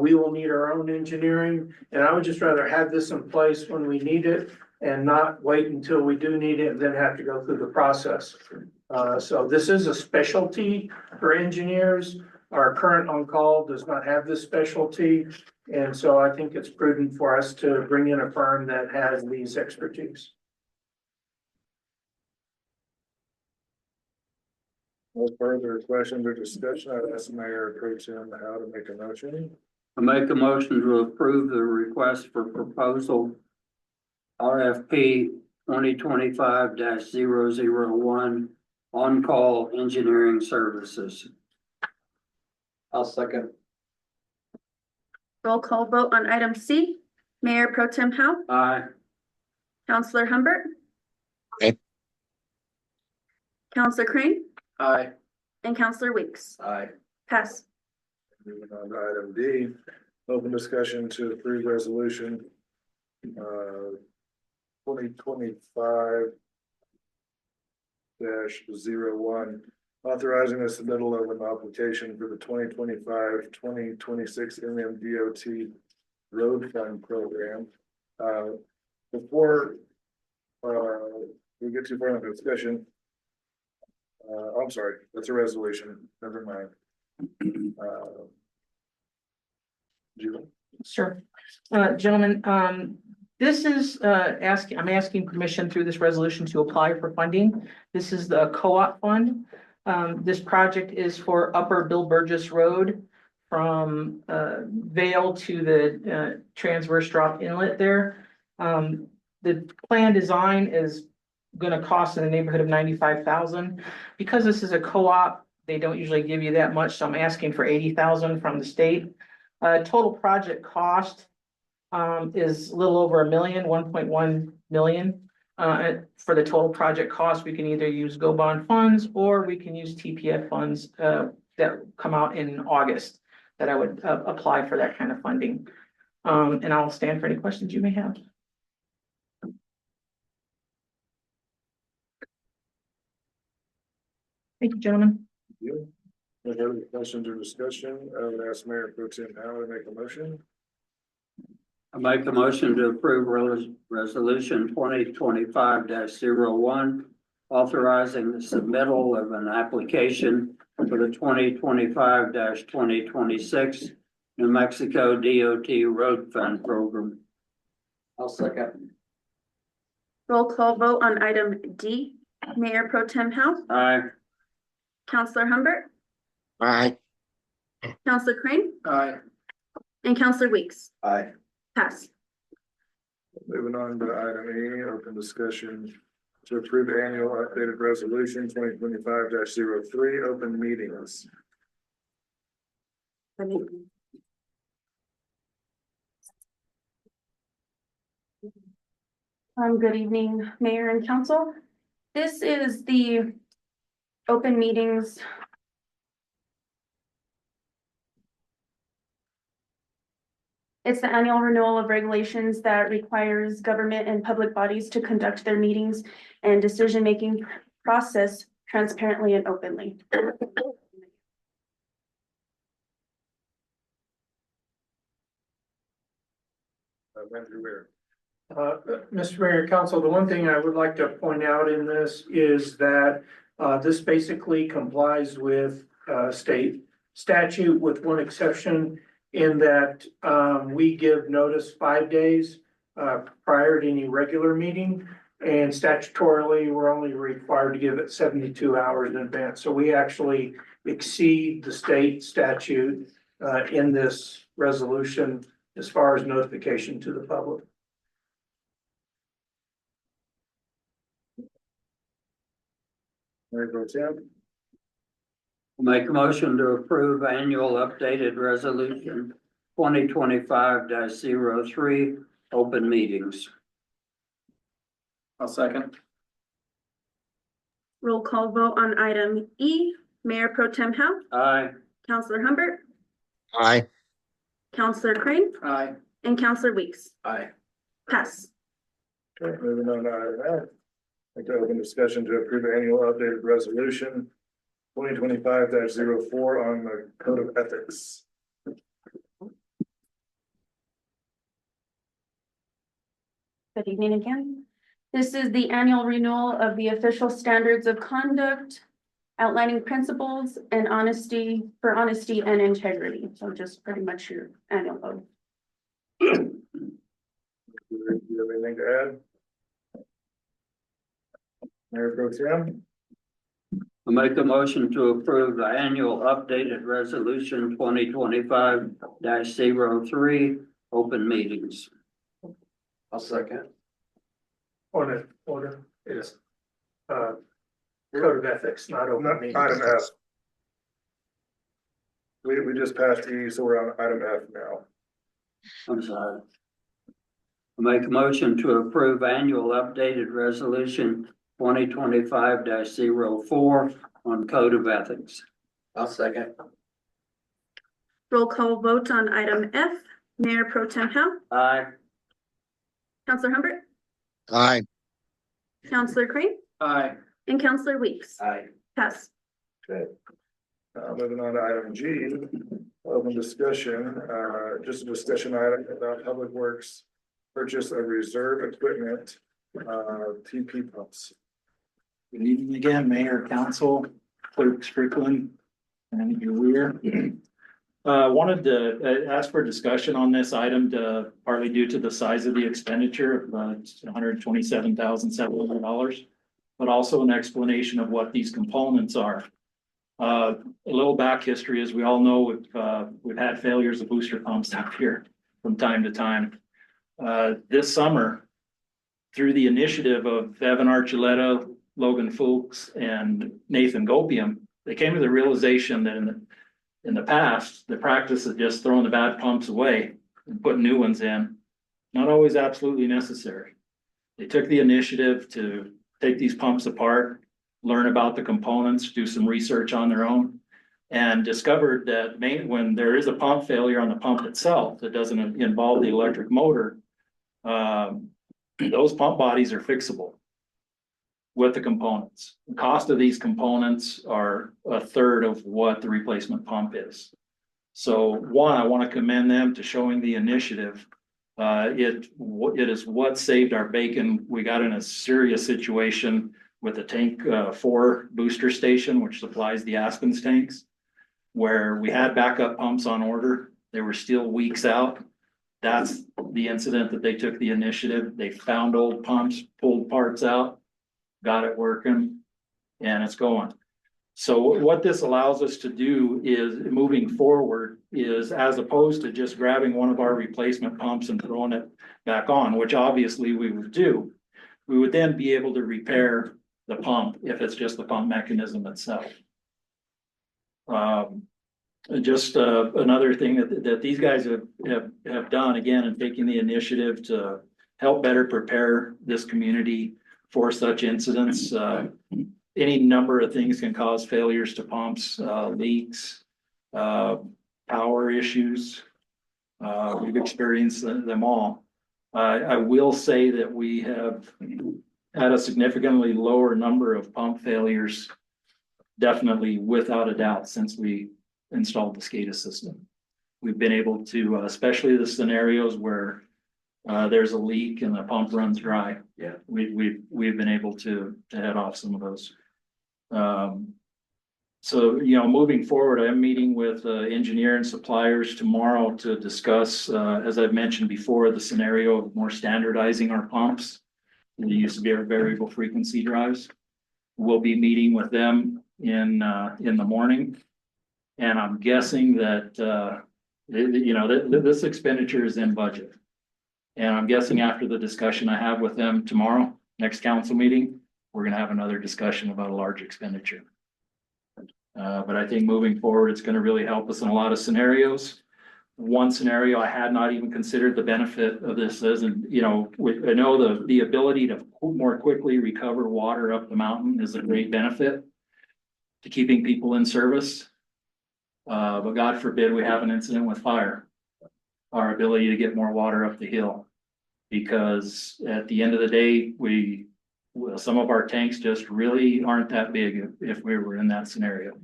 we will need our own engineering. And I would just rather have this in place when we need it and not wait until we do need it and then have to go through the process. So this is a specialty for engineers. Our current on-call does not have this specialty. And so I think it's prudent for us to bring in a firm that has these expertise. No further questions or discussion. I'd ask Mayor Pro Tem how to make a motion. I make a motion to approve the request for proposal RFP 2025-001 on-call engineering services. I'll second. Roll call vote on item C. Mayor Pro Tem Howe, Aye. Counselor Humbert. Aye. Counselor Crane Aye. and Counselor Weeks. Aye. Pass. Moving on to item D, open discussion to approve resolution 2025-01, authorizing the submittal of an application for the 2025-2026 MMDOT Road Fund Program. Before we get too far into the discussion, I'm sorry, that's a resolution, never mind. Julie? Sure. Gentlemen, this is I'm asking permission through this resolution to apply for funding. This is the co-op fund. This project is for Upper Bill Burgess Road from Vale to the transverse drop inlet there. The plan design is gonna cost in the neighborhood of $95,000. Because this is a co-op, they don't usually give you that much, so I'm asking for $80,000 from the state. Total project cost is a little over $1.1 million. For the total project cost, we can either use GO bond funds or we can use TPF funds that come out in August that I would apply for that kind of funding. And I'll stand for any questions you may have. Thank you, gentlemen. You? Any other questions or discussion? I would ask Mayor Pro Tem Howard to make a motion. I make a motion to approve resolution 2025-01, authorizing the submittal of an application for the 2025-2026 New Mexico DOT Road Fund Program. I'll second. Roll call vote on item D. Mayor Pro Tem Howe, Aye. Counselor Humbert, Aye. Counselor Crane Aye. and Counselor Weeks. Aye. Pass. Moving on to item E, open discussion to approve the annual updated resolution 2025-03, open meetings. Good evening, Mayor and Council. This is the open meetings. It's the annual renewal of regulations that requires government and public bodies to conduct their meetings and decision-making process transparently and openly. Manager Weir. Mr. Mayor, Council, the one thing I would like to point out in this is that this basically complies with state statute with one exception in that we give notice 5 days prior to any regular meeting. And statutorily, we're only required to give it 72 hours in advance. So we actually exceed the state statute in this resolution as far as notification to the public. Mayor Pro Tem. Make a motion to approve annual updated resolution 2025-03, open meetings. I'll second. Roll call vote on item E. Mayor Pro Tem Howe, Aye. Councilor Humbert, aye, Councilor Crane, Aye. and Councilor Weeks. Aye. Pass. Okay, moving on to item F. Like to open discussion to approve the annual updated resolution 2025-04 on the code of ethics. Good evening again. This is the annual renewal of the official standards of conduct, outlining principles and honesty and integrity. So just pretty much your annual vote. Do you have anything to add? Mayor Pro Tem. I make a motion to approve the annual updated resolution 2025-03, open meetings. I'll second. Order, it is code of ethics, not open Not meetings. item F. We just passed E, so we're on item F now. I'm sorry. I make a motion to approve annual updated resolution 2025-04 on code of ethics. I'll second. Roll call vote on item F. Mayor Pro Tem Howe, Aye. Councilor Humbert, aye, Councilor Crane, Aye. and Councilor Weeks. Aye. Pass. Okay. Moving on to item G, open discussion, just a discussion item about Public Works purchase of reserve equipment, TP pumps. Good evening again, Mayor, Council, Clerk Strickland, and your Weir. Wanted to ask for discussion on this item partly due to the size of the expenditure of $127,700, but also an explanation of what these components are. A little back history, as we all know, we've had failures of booster pumps up here from time to time. This summer, through the initiative of Evan Archuleta, Logan Fuchs, and Nathan Gopium, they came to the realization that in the past, the practice of just throwing the bad pumps away and putting new ones in, not always absolutely necessary. They took the initiative to take these pumps apart, learn about the components, do some research on their own, and discovered that when there is a pump failure on the pump itself that doesn't involve the electric motor, those pump bodies are fixable with the components. The cost of these components are a third of what the replacement pump is. So one, I want to commend them to showing the initiative. It is what saved our bacon. We got in a serious situation with the tank 4 booster station, which supplies the Aspens tanks, where we had backup pumps on order. They were still weeks out. That's the incident that they took the initiative. They found old pumps, pulled parts out, got it working, and it's going. So what this allows us to do is, moving forward, is as opposed to just grabbing one of our replacement pumps and throwing it back on, which obviously we would do, We would then be able to repair the pump if it's just the pump mechanism itself. Just another thing that these guys have done again and taking the initiative to help better prepare this community for such incidents. Any number of things can cause failures to pumps, leaks, power issues. We've experienced them all. I will say that we have had a significantly lower number of pump failures, definitely without a doubt, since we installed the SCADA system. We've been able to, especially the scenarios where there's a leak and the pump runs dry. Yeah, we've been able to head off some of those. So, you know, moving forward, I'm meeting with engineer and suppliers tomorrow to discuss, as I've mentioned before, the scenario of more standardizing our pumps. The use of variable frequency drives. We'll be meeting with them in the morning. And I'm guessing that, you know, this expenditure is in budget. And I'm guessing after the discussion I have with them tomorrow, next council meeting, we're gonna have another discussion about a large expenditure. But I think moving forward, it's gonna really help us in a lot of scenarios. One scenario I had not even considered the benefit of this is, and you know, I know the ability to more quickly recover water up the mountain is a great benefit to keeping people in service. But God forbid we have an incident with fire. Our ability to get more water up the hill. Because at the end of the day, some of our tanks just really aren't that big if we were in that scenario.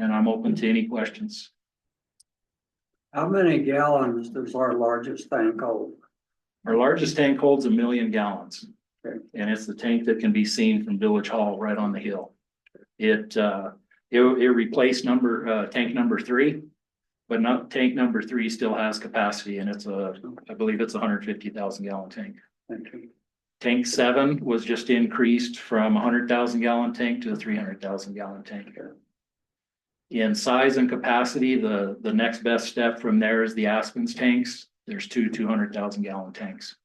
And I'm open to any questions. How many gallons does our largest tank hold? Our largest tank holds 1 million gallons. Okay. And it's the tank that can be seen from Village Hall right on the hill. It replaced tank number 3, but not tank number 3 still has capacity and I believe it's a 150,000 gallon tank. Thank you. Tank 7 was just increased from 100,000 gallon tank to a 300,000 gallon tank. In size and capacity, the next best step from there is the Aspen's tanks. There's 200,000 gallon tanks.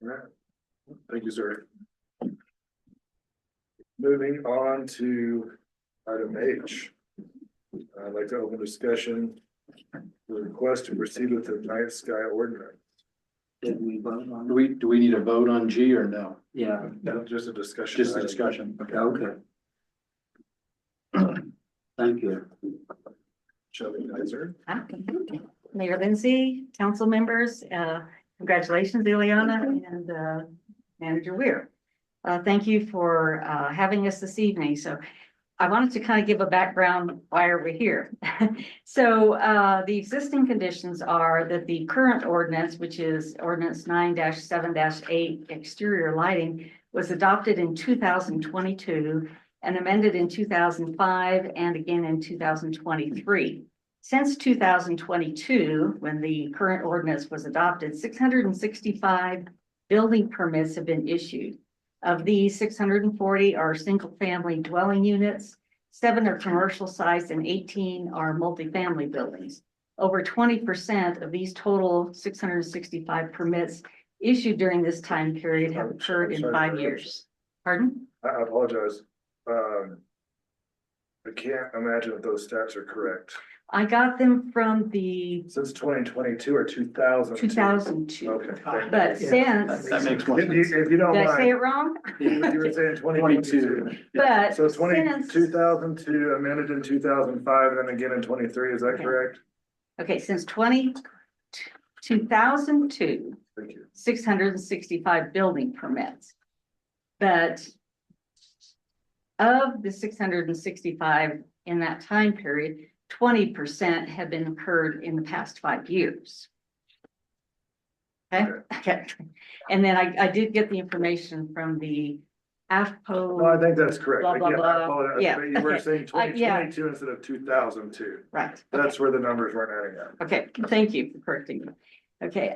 All right. Thank you, sir. Moving on to item H. I'd like to open discussion. The request to proceed with the night sky ordinance. Did we vote on Do we need a vote on G or no? Yeah, No, just a discussion. Just a item. discussion. okay. Thank you. Shelby Kaiser. Mayor Lindsay, council members, congratulations, Ileana and Manager Weir. Thank you for having us this evening. So I wanted to kind of give a background why are we here. So the existing conditions are that the current ordinance, which is ordinance 9-7-8 exterior lighting, was adopted in 2022 and amended in 2005 and again in 2023. Since 2022, when the current ordinance was adopted, 665 building permits have been issued. Of these, 640 are single-family dwelling units, 7 are commercial sites, and 18 are multifamily buildings. Over 20% of these total 665 permits issued during this time period have occurred in 5 years. Pardon? I apologize. I can't imagine if those stats are correct. I got them from the Since 2022 or 2000. 2002. Okay. But since, That makes more If you, sense. if you don't did I say it mind, wrong? you were saying 2022. But So since, 2002 amended in 2005 and then again in 23, is that Okay. correct? okay, since 2002, Thank you. 665 building permits. But of the 665 in that time period, 20% have been occurred in the past 5 years. Okay, okay. And then I did get the information from the AFPO. No, I think that's correct. Blah, blah, Again, I blah. apologize, Yeah, but you were okay. saying Yeah. 2022 instead of 2002. Right. That's where the numbers weren't adding up. Okay, thank you for correcting me. Okay,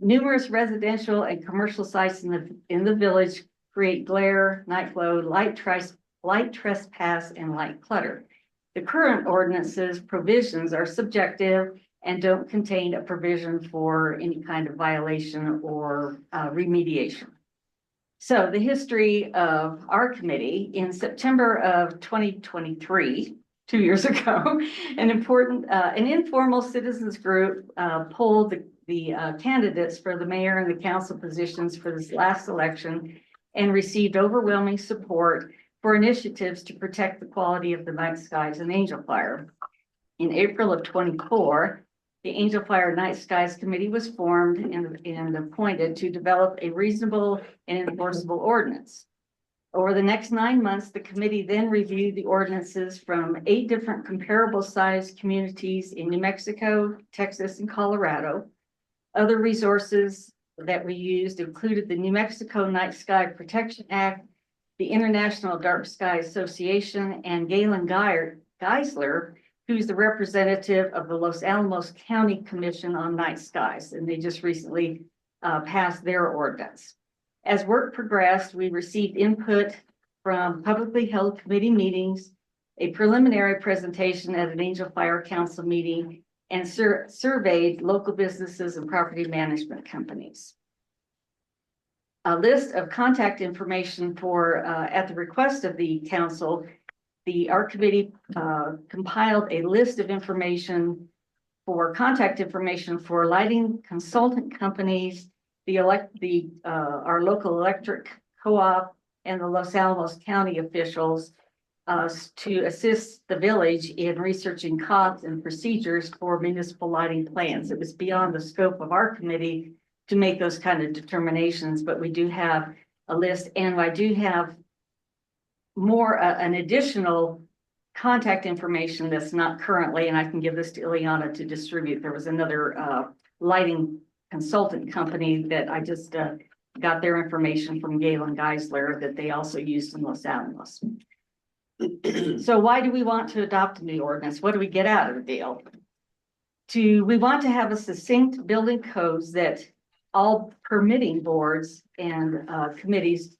numerous residential and commercial sites in the village create glare, night flow, light trespass, and light clutter. The current ordinance's provisions are subjective and don't contain a provision for any kind of violation or remediation. So the history of our committee: in September of 2023, 2 years ago, an informal citizens group polled the candidates for the mayor and the council positions for this last election and received overwhelming support for initiatives to protect the quality of the night skies and Angel Fire. In April of 24, the Angel Fire Night Skies Committee was formed and appointed to develop a reasonable and enforceable ordinance. Over the next 9 months, the committee then reviewed the ordinances from 8 different comparable sized communities in New Mexico, Texas, and Colorado. Other resources that we used included the New Mexico Night Sky Protection Act, the International Dark Sky Association, and Galen Geisler, who's the representative of the Los Alamos County Commission on Night Skies, and they just recently passed their ordinance. As work progressed, we received input from publicly held committee meetings, a preliminary presentation at an Angel Fire Council meeting, and surveyed local businesses and property management companies. A list of contact information for, at the request of the council, our committee compiled a list of information for contact information for lighting consultant companies, our local electric co-op, and the Los Alamos County officials to assist the village in researching costs and procedures for municipal lighting plans. It was beyond the scope of our committee to make those kind of determinations, but we do have a list, and I do have more an additional contact information that's not currently, and I can give this to Ileana to distribute. There was another lighting consultant company that I just got their information from Galen Geisler that they also used in Los Alamos. So why do we want to adopt a new ordinance? What do we get out of the deal? We want to have a succinct building codes that all permitting boards and committees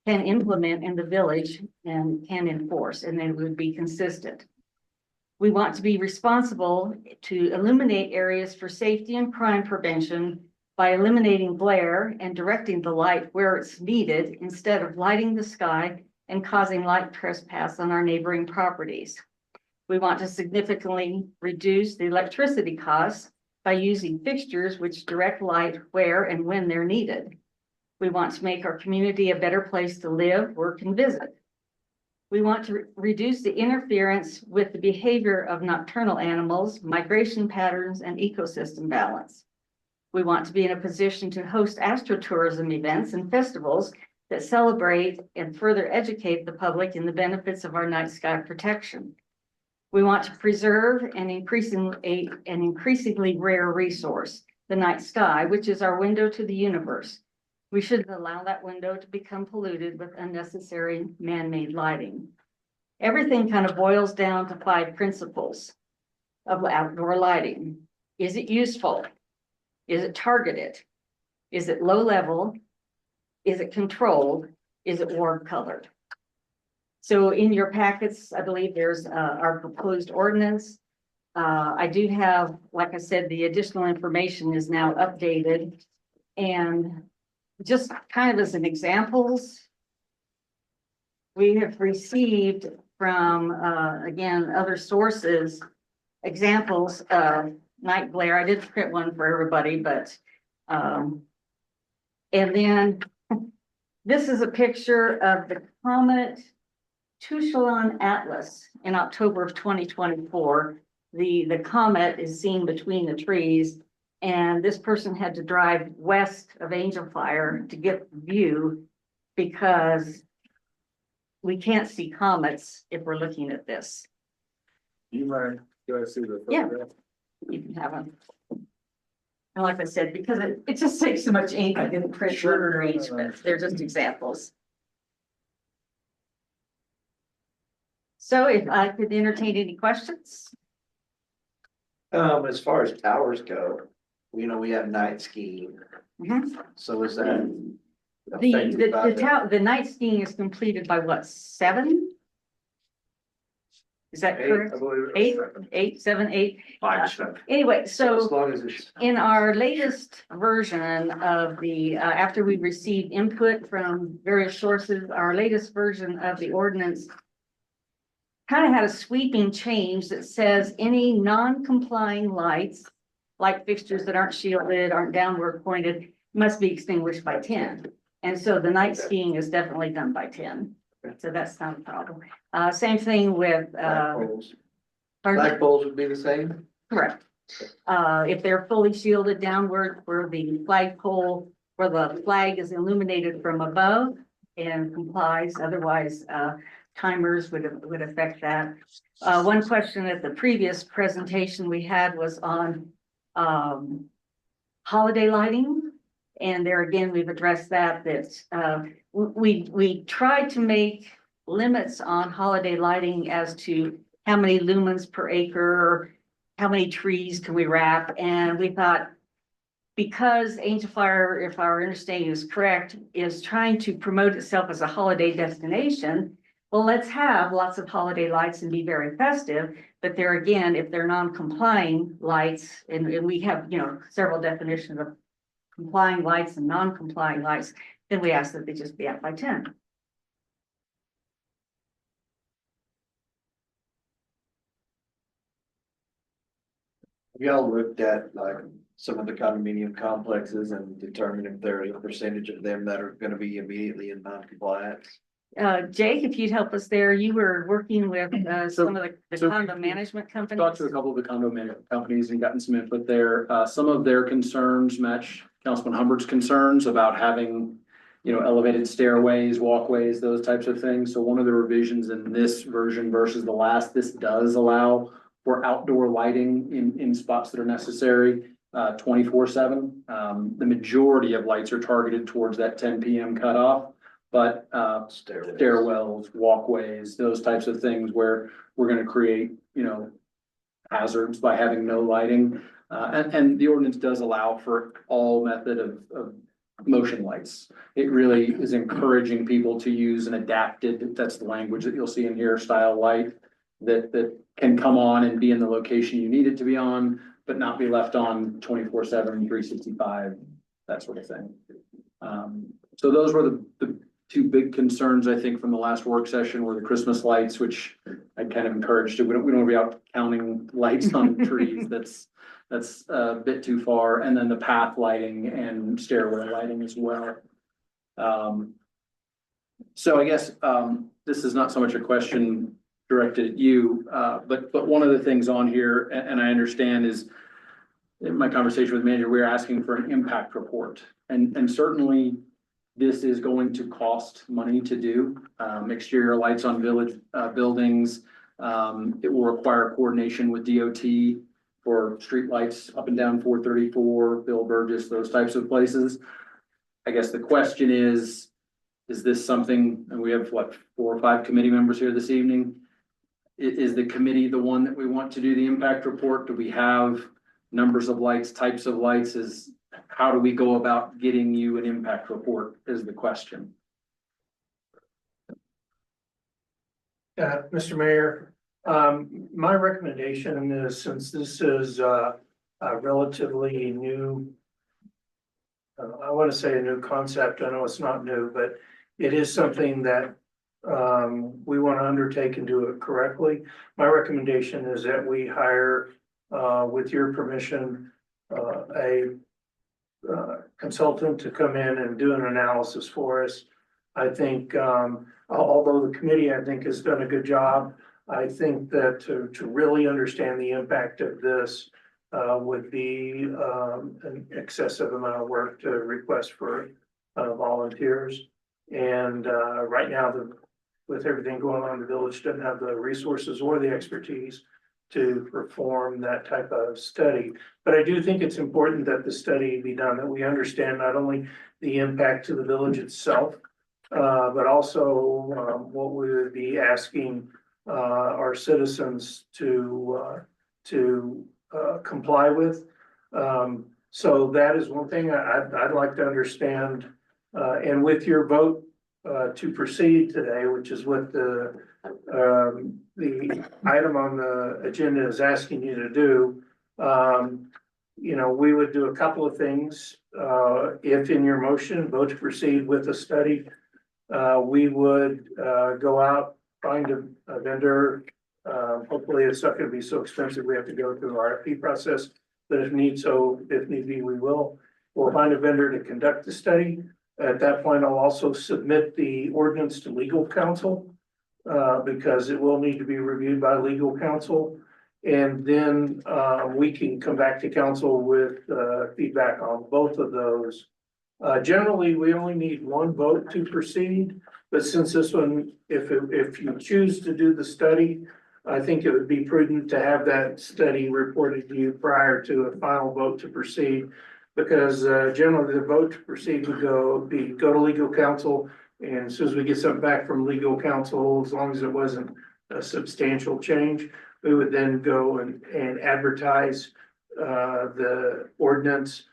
can implement in the village and can enforce, and then it would be consistent. We want to be responsible to illuminate areas for safety and crime prevention by eliminating glare and directing the light where it's needed instead of lighting the sky and causing light trespass on our neighboring properties. We want to significantly reduce the electricity costs by using fixtures which direct light where and when they're needed. We want to make our community a better place to live, work, and visit. We want to reduce the interference with the behavior of nocturnal animals, migration patterns, and ecosystem balance. We want to be in a position to host astrotourism events and festivals that celebrate and further educate the public in the benefits of our night sky protection. We want to preserve an increasingly rare resource, the night sky, which is our window to the universe. We shouldn't allow that window to become polluted with unnecessary man-made lighting. Everything kind of boils down to 5 principles of outdoor lighting. Is it useful? Is it targeted? Is it low level? Is it controlled? Is it warm colored? So in your packets, I believe there's our proposed ordinance. I do have, like I said, the additional information is now updated, and just kind of as an examples, we have received from, again, other sources, examples of night glare. I didn't print one for everybody, but, and then this is a picture of the comet Tucson Atlas in October of 2024. The comet is seen between the trees, and this person had to drive west of Angel Fire to get the view because we can't see comets if we're looking at this. You mind, do I see the Yeah. photograph? You can have them. And like I said, because it just takes so much ink, I didn't print one or each, but they're just examples. So if I could entertain any questions? As far as towers go, we have night skiing, so is that? The night skiing is completed by what, 7? Is that I correct? believe it was Eight, seven. 8, 7, 8. Five. Anyway, As so long as it's. in our latest version of the, after we received input from various sources, our latest version of the ordinance kind of had a sweeping change that says any non-complying lights, light fixtures that aren't shielded, aren't downward pointed, must be extinguished by 10. And so the night skiing is definitely done by 10. So that's not a problem. Same thing with, pardon? Flagpoles would be the same? Correct. If they're fully shielded downward where the flagpole, where the flag is illuminated from above and complies, otherwise, timers would affect that. One question at the previous presentation we had was on, holiday lighting. And there again, we've addressed that, we tried to make limits on holiday lighting as to how many lumens per acre, or how many trees can we wrap? And we thought, because Angel Fire, if our understanding is correct, is trying to promote itself as a holiday destination, well, let's have lots of holiday lights and be very festive. But there again, if they're non-complying lights, and we have, several definitions of complying lights and non-complying lights, then we ask that they just be out by 10. Y'all looked at like some of the condominium complexes and determined if there's a percentage of them that are gonna be immediately in non-compliance? Jake, if you'd help us there, you were working with, some of the so- condo management companies. Talked to a couple of the condo management companies and gotten some input there. Some of their concerns match Councilman Hubbard's concerns about having, elevated stairways, walkways, those types of things. So one of the revisions in this version versus the last, this does allow for outdoor lighting in spots that are necessary, 24/7. The majority of lights are targeted towards that 10 PM cutoff, but, stairwells, walkways, those types of things where we're gonna create, hazards by having no lighting. And the ordinance does allow for all method of motion lights. It really is encouraging people to use an adapted, that's the language that you'll see in here, style light that can come on and be in the location you need it to be on, but not be left on 24/7, 365, that sort of thing. So those were the two big concerns, I think, from the last work session were the Christmas lights, which I kind of encouraged. We don't want to be out counting lights on trees. That's a bit too far. And then the path lighting and stairway lighting as well. So I guess, this is not so much a question directed at you, but one of the things on here, and I understand is in my conversation with the manager, we're asking for an impact report. And certainly this is going to cost money to do, exterior lights on village, buildings. It will require coordination with DOT for street lights up and down 434, Bill Burgess, those types of places. I guess the question is this something, and we have 4 or 5 committee members here this evening? Is the committee the one that we want to do the impact report? Do we have numbers of lights, types of lights? How do we go about getting you an impact report is the question. Mr. Mayor, my recommendation is, since this is a relatively new, I want to say a new concept, I know it's not new, but it is something that we want to undertake and do it correctly. My recommendation is that we hire, with your permission, a consultant to come in and do an analysis for us. I think, although the committee, I think, has done a good job, I think that to really understand the impact of this would be an excessive amount of work to request for volunteers. And right now, with everything going on, the village doesn't have the resources or the expertise to perform that type of study. But I do think it's important that the study be done, that we understand not only the impact to the village itself, but also what we would be asking our citizens to comply with. So that is one thing I'd like to understand. And with your vote to proceed today, which is what the the item on the agenda is asking you to do. You know, we would do a couple of things. If in your motion, vote to proceed with the study. We would, go out, find a vendor. Hopefully it's not gonna be so expensive, we have to go through the RFP process, but if need be, we will. We'll find a vendor to conduct the study. At that point, I'll also submit the ordinance to legal counsel. Because it will need to be reviewed by legal counsel. And then, we can come back to council with, feedback on both of those. Generally, we only need one vote to proceed, but since this one, if you choose to do the study, I think it would be prudent to have that study reported to you prior to a final vote to proceed. Because, generally, the vote to proceed would go to legal counsel. And as soon as we get something back from legal counsel, as long as it wasn't a substantial change, we would then go and advertise the ordinance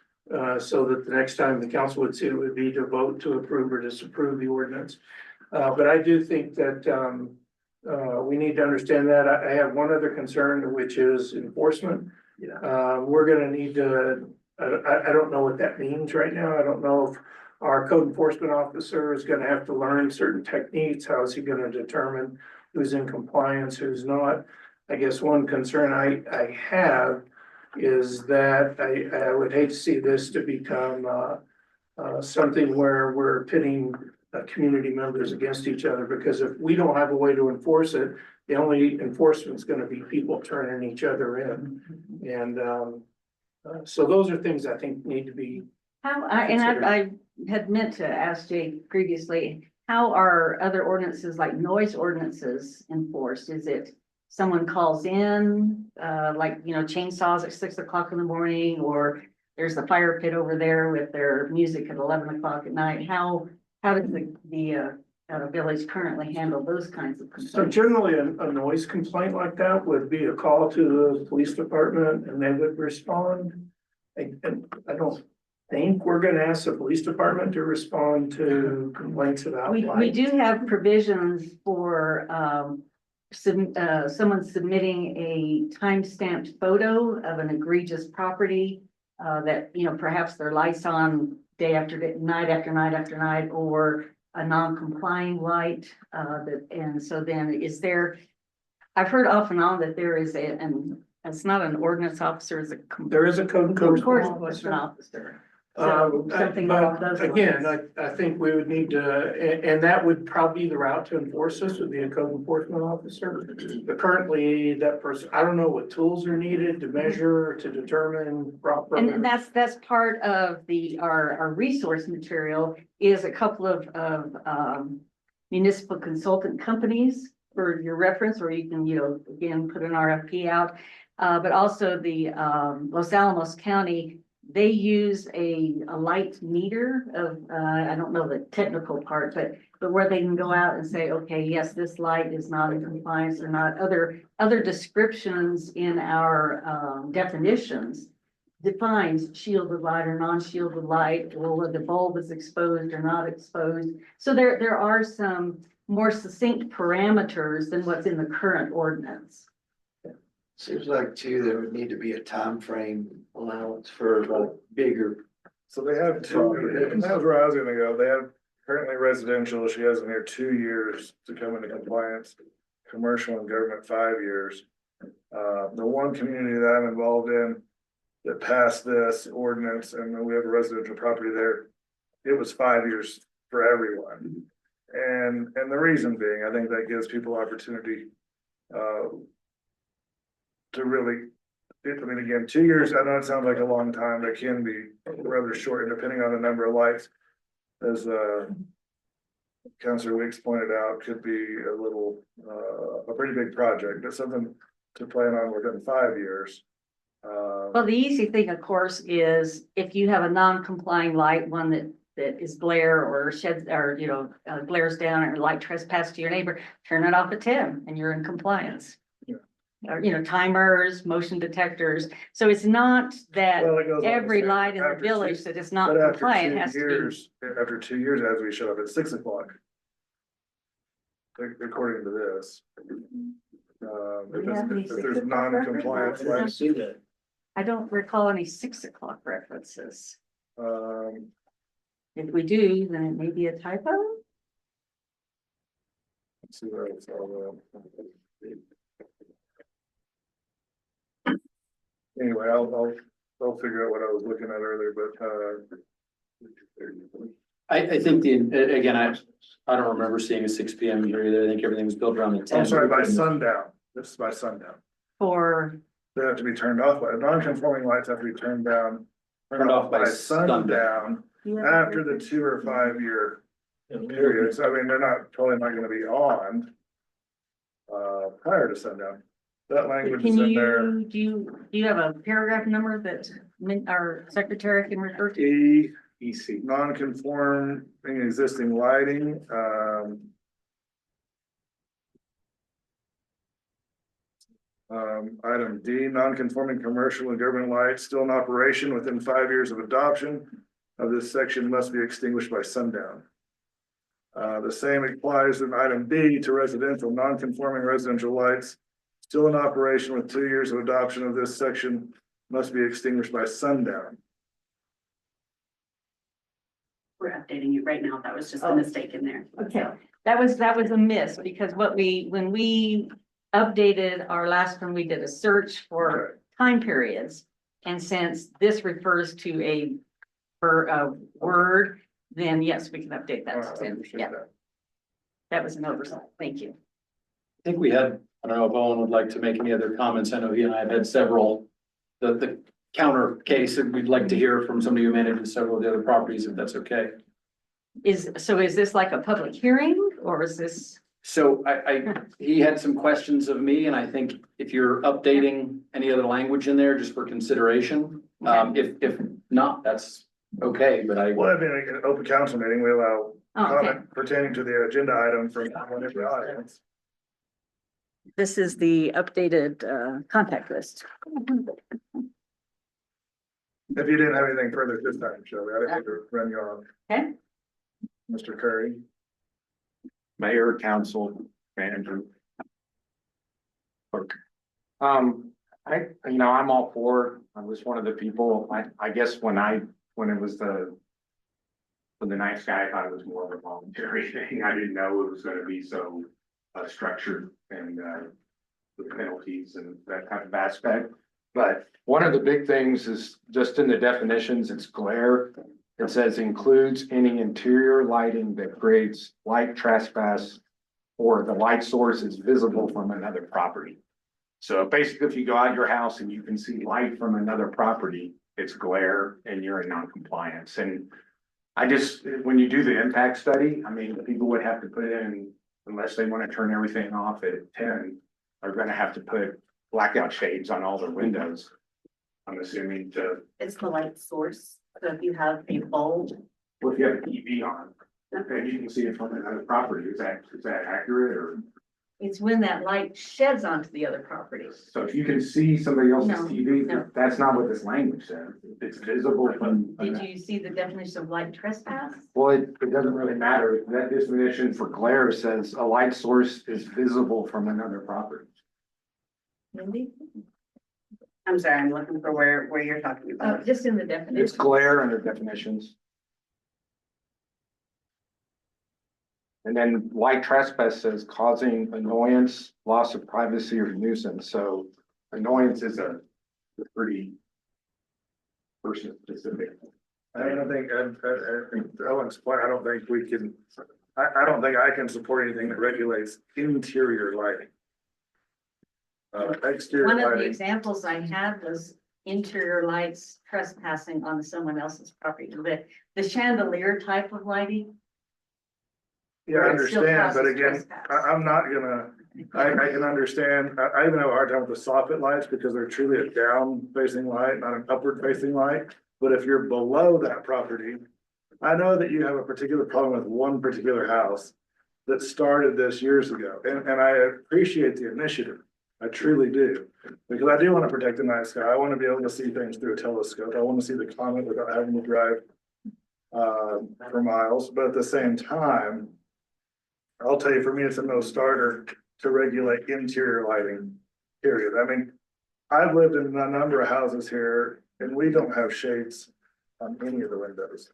so that the next time the council would see it would be to vote to approve or disapprove the ordinance. But I do think that we need to understand that. I have one other concern, which is enforcement. We're gonna need to, I don't know what that means right now. I don't know if our code enforcement officer is gonna have to learn certain techniques. How is he gonna determine who's in compliance, who's not? I guess one concern I have is that I would hate to see this to become something where we're pitting community members against each other, because if we don't have a way to enforce it, the only enforcement is gonna be people turning each other in. And so those are things I think need to be. I had meant to ask Jay previously, how are other ordinances like noise ordinances enforced? Is it someone calls in, like, you know, chainsaws at 6 o'clock in the morning, or there's the fire pit over there with their music at 11 o'clock at night? How does the village currently handle those kinds of So complaints? generally, a noise complaint like that would be a call to the police department and they would respond. And I don't think we're gonna ask the police department to respond to complaints about We lights. do have provisions for, someone submitting a time-stamped photo of an egregious property. That, you know, perhaps their lights on day after day, night after night after night, or a non-complying light, and so then is there, I've heard off and on that there is and it's not an ordinance officer, it's a. There is a code enforcement Enforcement officer. officer. So something along But those again, lines. I think we would need to, and that would probably be the route to enforce this, would be a code enforcement officer. But currently, that person, I don't know what tools are needed to measure, to determine proper. And that's part of our resource material is a couple of municipal consultant companies for your reference, or you can, you know, again, put an RFP out. But also the Los Alamos County, they use a light meter of, I don't know the technical part, but where they can go out and say, okay, yes, this light is not in compliance or not. Other descriptions in our definitions defines shielded light or non-shielded light, or whether the bulb is exposed or not exposed. So there are some more succinct parameters than what's in the current ordinance. Seems like too, there would need to be a time frame allowance for like bigger. So they have two, and that was where I was gonna go. They have currently residential, she has in here 2 years to come into compliance. Commercial and government 5 years. The one community that I'm involved in that passed this ordinance, and we have a residential property there, it was 5 years for everyone. And the reason being, I think that gives people opportunity to really, I mean, again, 2 years, I know it sounds like a long time, but it can be rather short, and depending on the number of lights. As Councilor Weeks pointed out, could be a little, a pretty big project, but something to plan on within 5 years. Well, the easy thing, of course, is if you have a non-complying light, one that is glare or sheds, or, you know, glares down or light trespass to your neighbor, turn it off at 10 and you're in compliance. Yeah. Or, you know, timers, motion detectors. So it's not that Well, it goes on to every say, light in the after village two- that is not but after compliant 2 has to be. years, after 2 years, as we show up at 6 o'clock. according to this. Do we have any If 6 there's o'clock non-compliance, references? like, See that. I don't recall any 6 o'clock references. um, If we do, then it may be a typo. let's see where it's all. Anyway, I'll figure out what I was looking at earlier, but, I think again, I don't remember seeing a 6 p.m. here either. I think everything was built around the 10. I'm sorry, by sundown. This is by sundown. For, They have to be turned off by, non-conforming lights have to be turned down. Turned off by sundown after the 2 or 5 year periods. I mean, they're probably not gonna be on. Prior to sundown. That language is can in there. do you have a paragraph number that our secretary can refer to? EC, non-conforming existing lighting, item D, non-conforming commercial and government lights still in operation within 5 years of adoption of this section must be extinguished by sundown. The same applies in item B to residential, non-conforming residential lights still in operation with 2 years of adoption of this section must be extinguished by sundown. We're updating it right now. That was just a Oh. mistake in there. Okay, that was a miss because when we updated our last one, we did a search for time periods. And since this refers to a word, then yes, we can update I that. appreciate Yeah, that. that was an oversight. Thank you. I think we had, I don't know if Owen would like to make any other comments. I know he and I have had several, the counter case that we'd like to hear from somebody who manages several of the other properties, if that's okay. Is this like a public hearing or is this? So he had some questions of me, and I think if you're updating any other language in there, just for consideration, if not, that's okay, but Well, I mean, in an open council meeting, we allow Oh, okay. comment pertaining to the agenda item from one of the audience. This is the updated contact list. If you didn't have anything further this time, Shelby, I didn't mean to run you off. Okay. Mr. Curry. Mayor, council, manager. I'm all for, I was one of the people, I guess when it was for the night sky, I thought it was more of a voluntary thing. I didn't know it was gonna be so structured and the penalties and that kind of aspect. But one of the big things is just in the definitions, it's glare. It says includes any interior lighting that creates light trespass or the light source is visible from another property. So basically, if you go out your house and you can see light from another property, it's glare and you're in non-compliance. And when you do the impact study, I mean, people would have to put in, unless they want to turn everything off at 10, are going to have to put blackout shades on all their windows. I'm assuming It's the light source. So if you have a bulb, if you have a TV on, and you can see it from another property, is that accurate or? It's when that light sheds onto the other property. So if you can see somebody else's No, TV, no. that's not what this language says. It's visible from. Did you see the definition of light trespass? Well, it doesn't really matter. That definition for glare says a light source is visible from another property. Mindy? I'm sorry, I'm looking for where you're talking about. Just in the definition. It's glare under definitions. And then light trespass says causing annoyance, loss of privacy or nuisance. So annoyance is a pretty person specific. I don't think, Owen's point, I don't think we can, I don't think I can support anything that regulates interior lighting. Exterior One of the lighting, examples I had was interior lights trespassing on someone else's property. The chandelier type of lighting. yeah, I where it still understand, but causes again, trespass. I'm not gonna, I can understand, I even have a hard time with the soffit lights because they're truly a down facing light, not an upward facing light. But if you're below that property, I know that you have a particular problem with one particular house that started this years ago, and I appreciate the initiative. I truly do, because I do want to protect the night sky. I want to be able to see things through a telescope. I want to see the comet without having to drive for miles, but at the same time, I'll tell you, for me, it's a no starter to regulate interior lighting, period. I mean, I've lived in a number of houses here and we don't have shades on any of the windows.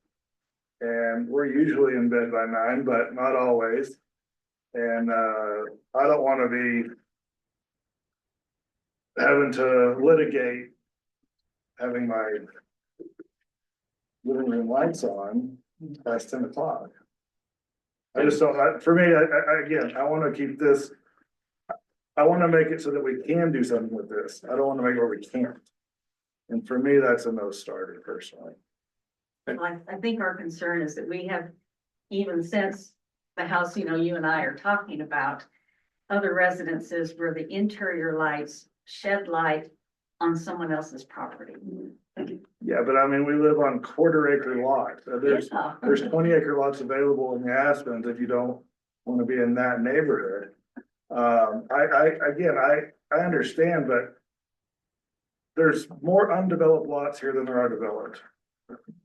And we're usually in bed by 9, but not always. And, I don't wanna be having to litigate having my living room lights on past 10 o'clock. I just don't, for me, again, I wanna keep this. I wanna make it so that we can do something with this. I don't wanna make it where we can't. And for me, that's a no starter personally. Well, I think our concern is that we have, even since the house, you know, you and I are talking about, other residences where the interior lights shed light on someone else's property. Yeah, but I mean, we live on 1/4 acre lots. Yeah. There's 20 acre lots available in the Aspens if you don't wanna be in that neighborhood. I understand, but there's more undeveloped lots here than there are developed.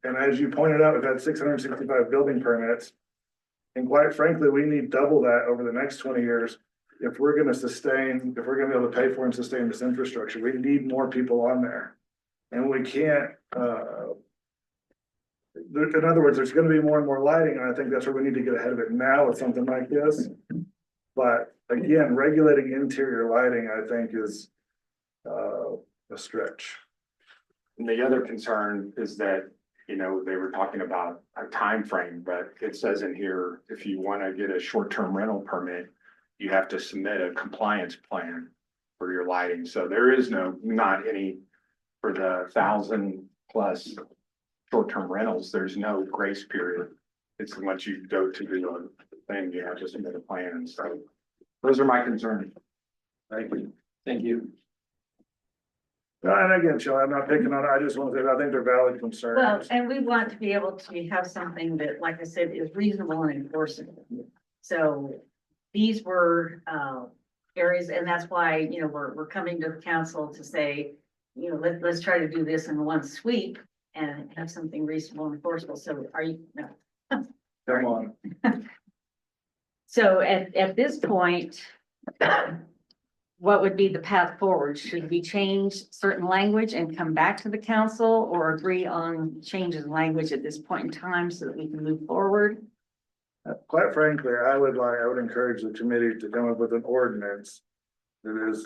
And as you pointed out, we've had 665 building permits. And quite frankly, we need double that over the next 20 years. If we're gonna be able to pay for and sustain this infrastructure, we need more people on there. And we can't, in other words, there's gonna be more and more lighting, and I think that's where we need to get ahead of it now with something like this. But again, regulating interior lighting, I think is, a stretch. And the other concern is that, you know, they were talking about a time frame, but it says in here, if you want to get a short-term rental permit, you have to submit a compliance plan for your lighting. So there is not any for the 1,000+ short-term rentals. There's no grace period. It's once you go to the thing, you have to submit a plan. So those are my concerns. Thank you. Thank you. And again, Shelley, I'm not picking on it. I just want to say, I think they're valid Well, concerns. and we want to be able to have something that, like I said, is reasonable and enforceable. So these were areas, and that's why, you know, we're coming to the council to say, you know, let's try to do this in one sweep and have something reasonable and enforceable. So are you, no. Come on. So at this point, what would be the path forward? Should we change certain language and come back to the council, or agree on changes in language at this point in time so that we can move forward? Quite frankly, I would encourage the committee to come up with an ordinance that is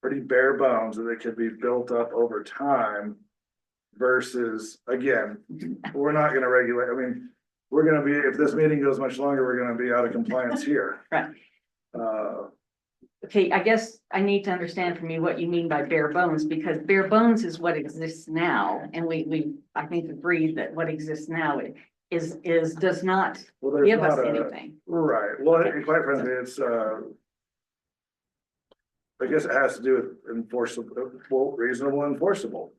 pretty bare bones, that it could be built up over time. Versus, again, we're not gonna regulate, I mean, we're gonna be, if this meeting goes much longer, we're gonna be out of compliance here. Right. Okay, I guess I need to understand from you what you mean by bare bones, because bare bones is what exists now, and we I think agreed that what exists now does not Well, there's give us not anything. Right, well, and quite frankly, it's, I guess it has to do with enforceable, well, reasonable enforceable.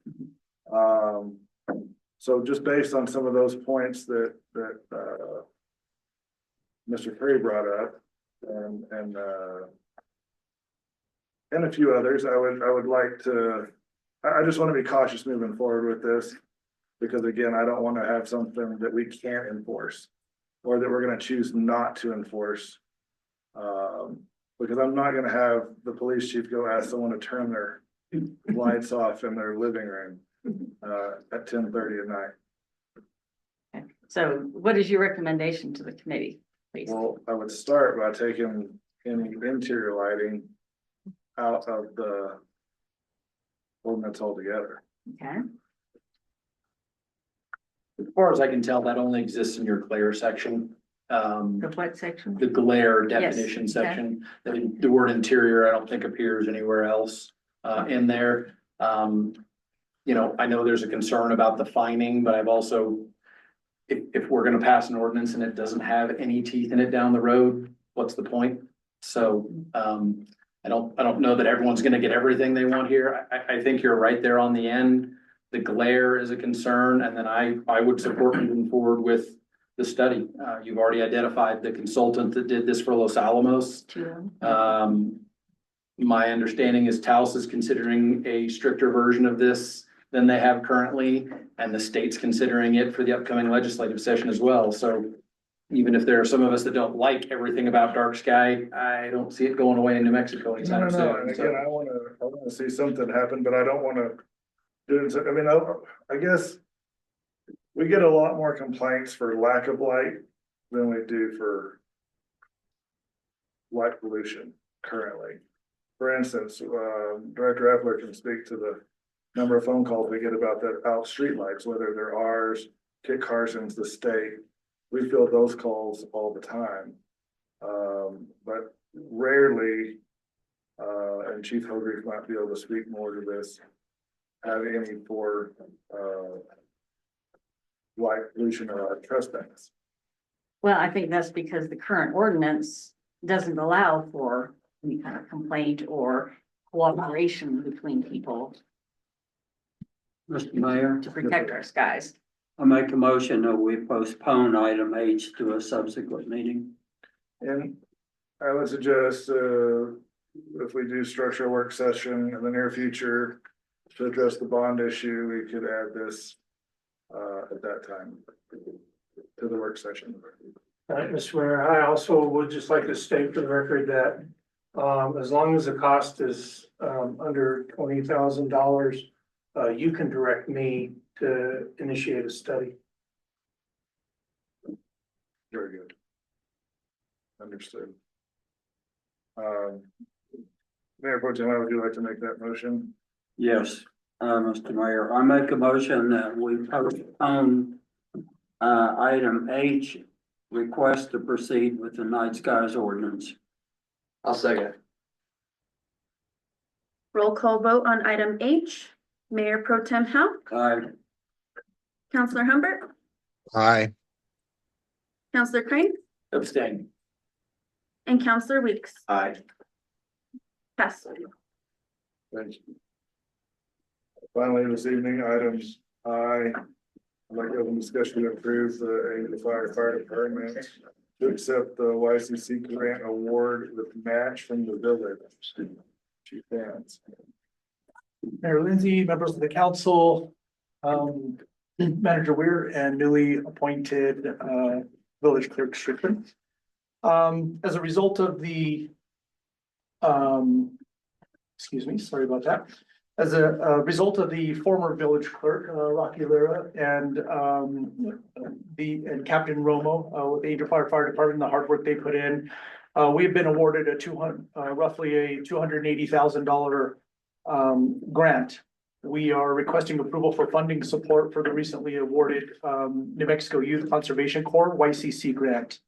So just based on some of those points that Mr. Perry brought up, and a few others, I would like to, I just want to be cautious moving forward with this. Because again, I don't want to have something that we can't enforce, or that we're gonna choose not to enforce. Because I'm not gonna have the police chief go ask someone to turn their lights off in their living room at 10:30 at night. Okay. So what is your recommendation to the committee, please? Well, I would start by taking any interior lighting out of the ordinance altogether. Okay, As far as I can tell, that only exists in your glare section. the what section? The glare definition okay. section, the word interior, I don't think appears anywhere else in there. You know, I know there's a concern about the fining, but I've also, if we're gonna pass an ordinance and it doesn't have any teeth in it down the road, what's the point? So, I don't know that everyone's gonna get everything they want here. I think you're right there on the end. The glare is a concern, and then I would support moving forward with the study. You've already identified the consultant that did this for Los Alamos. My understanding is Taos is considering a stricter version of this than they have currently, and the state's considering it for the upcoming legislative session as well. So even if there are some of us that don't like everything about dark sky, I don't see it going away in New Mexico No, anytime and soon. again, So, I wanna see something happen, but I don't wanna do it, I mean, I guess. We get a lot more complaints for lack of light than we do for. Light pollution currently. For instance, Director Epler can speak to the number of phone calls we get about the out streetlights, whether they're ours, Kit Carson's, the state. We field those calls all the time. But rarely, and Chief Hogreef might be able to speak more to this, have any for, light pollution or light trespass. Well, I think that's because the current ordinance doesn't allow for any kind of complaint or cooperation between people Mr. Mayor, to protect our skies. I make a motion that we postpone item H to a subsequent meeting. And I would suggest, if we do structure a work session in the near future to address the bond issue, we could add this, at that time to the work session. Mr. Mayor, I also would just like to state for the record that, as long as the cost is, under $20,000, you can direct me to initiate a study. Very good. Understood. Mayor Pro Tem, would you like to make that motion? Yes, Mr. Mayor, I make a motion that we postpone item H, request to proceed with the night skies ordinance. I'll second. Roll call vote on item H. Mayor Pro Tem Howe, Aye. Counselor Humbert, Aye. Counselor Crane, Abstain. and Counselor Weeks. Aye. Pass. Thank you. Finally, this evening, items I'd like to open discussion to approve the Angel Fire Department to accept the YCC grant award with match from the village. Chief Vance. Mayor Lindsay, members of the council, Manager Weir and newly appointed village clerk Strickland. As a result of the excuse me, sorry about that. As a result of the former village clerk, Rocky Lira and Captain Romo, with the Angel Fire Department, the hard work they put in. We've been awarded roughly a $280,000 grant. We are requesting approval for funding support for the recently awarded New Mexico Youth Conservation Corps YCC grant.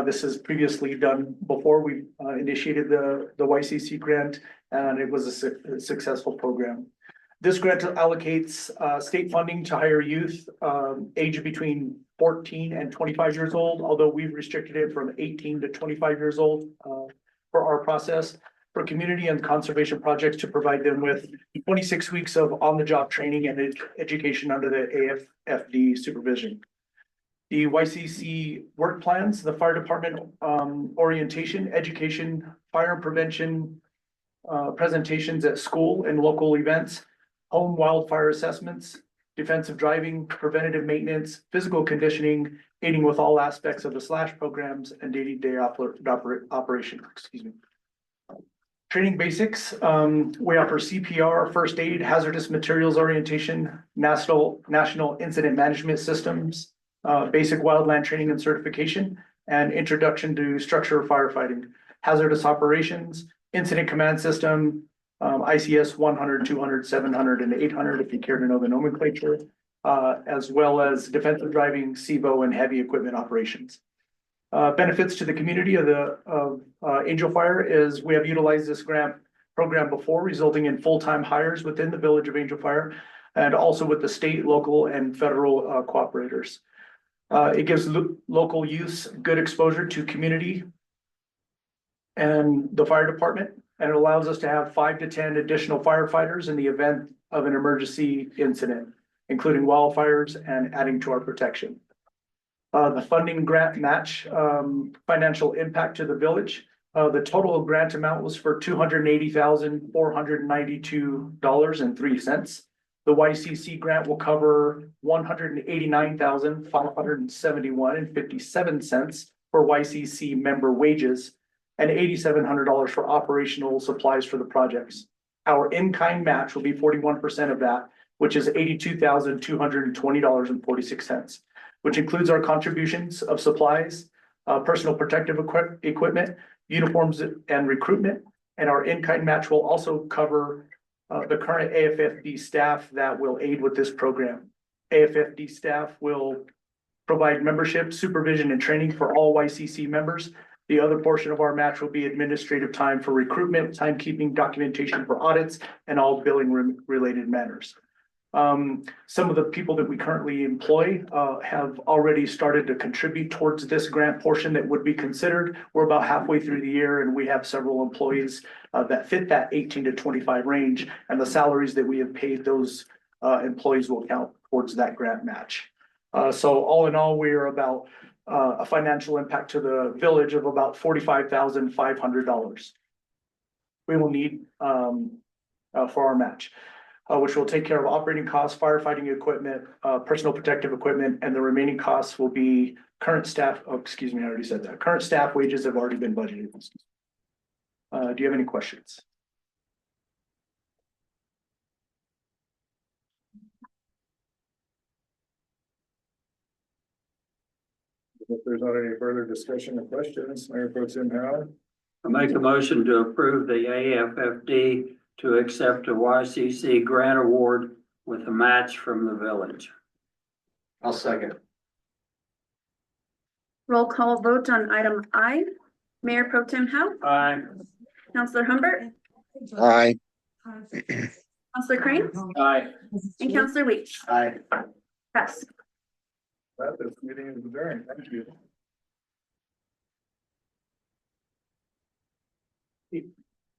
This is previously done before we initiated the YCC grant, and it was a successful program. This grant allocates state funding to hire youth aged between 14 and 25 years old, although we've restricted it from 18 to 25 years old for our process, for community and conservation projects to provide them with 26 weeks of on-the-job training and education under the AFFD supervision. The YCC work plans, the fire department orientation, education, fire prevention presentations at school and local events, home wildfire assessments, defensive driving, preventative maintenance, physical conditioning, aiding with all aspects of the SLASH programs and day-to-day operation, excuse me. Training basics, we offer CPR, first aid, hazardous materials orientation, national incident management systems, basic wildland training and certification, and introduction to structure firefighting, hazardous operations, incident command system, ICS 100, 200, 700, and 800, if you care to know the nomenclature, as well as defensive driving, CVO, and heavy equipment operations. Benefits to the community of Angel Fire is we have utilized this grant program before, resulting in full-time hires within the village of Angel Fire, and also with the state, local, and federal cooperators. It gives local youths good exposure to community and the fire department, and it allows us to have 5 to 10 additional firefighters in the event of an emergency incident, including wildfires and adding to our protection. The funding grant match financial impact to the village. The total grant amount was for $280,492.03. The YCC grant will cover $189,571.57 for YCC member wages and $8,700 for operational supplies for the projects. Our in-kind match will be 41% of that, which is $82,220.46, which includes our contributions of supplies, personal protective equipment, uniforms and recruitment. And our in-kind match will also cover the current AFFD staff that will aid with this program. AFFD staff will provide membership, supervision, and training for all YCC members. The other portion of our match will be administrative time for recruitment, timekeeping, documentation for audits, and all billing related matters. Some of the people that we currently employ have already started to contribute towards this grant portion that would be considered. We're about halfway through the year and we have several employees that fit that 18 to 25 range, and the salaries that we have paid those employees will count towards that grant match. So all in all, we are about a financial impact to the village of about $45,500. We will need for our match. Which will take care of operating costs, firefighting equipment, personal protective equipment, and the remaining costs will be current staff. Oh, excuse me, I already said that. Current staff wages have already been budgeted. Do you have any questions? If there's not any further discussion or questions, Mayor Pro Tem Howell. I make a motion to approve the AFFD to accept a YCC grant award with a match from the village. I'll second. Roll call vote on item I. Mayor Pro Tem Howell, Aye. Counselor Humbert, Aye. Counselor Crane, Aye. and Counselor Weech. Aye. Pass. This meeting is adjourned. Thank you.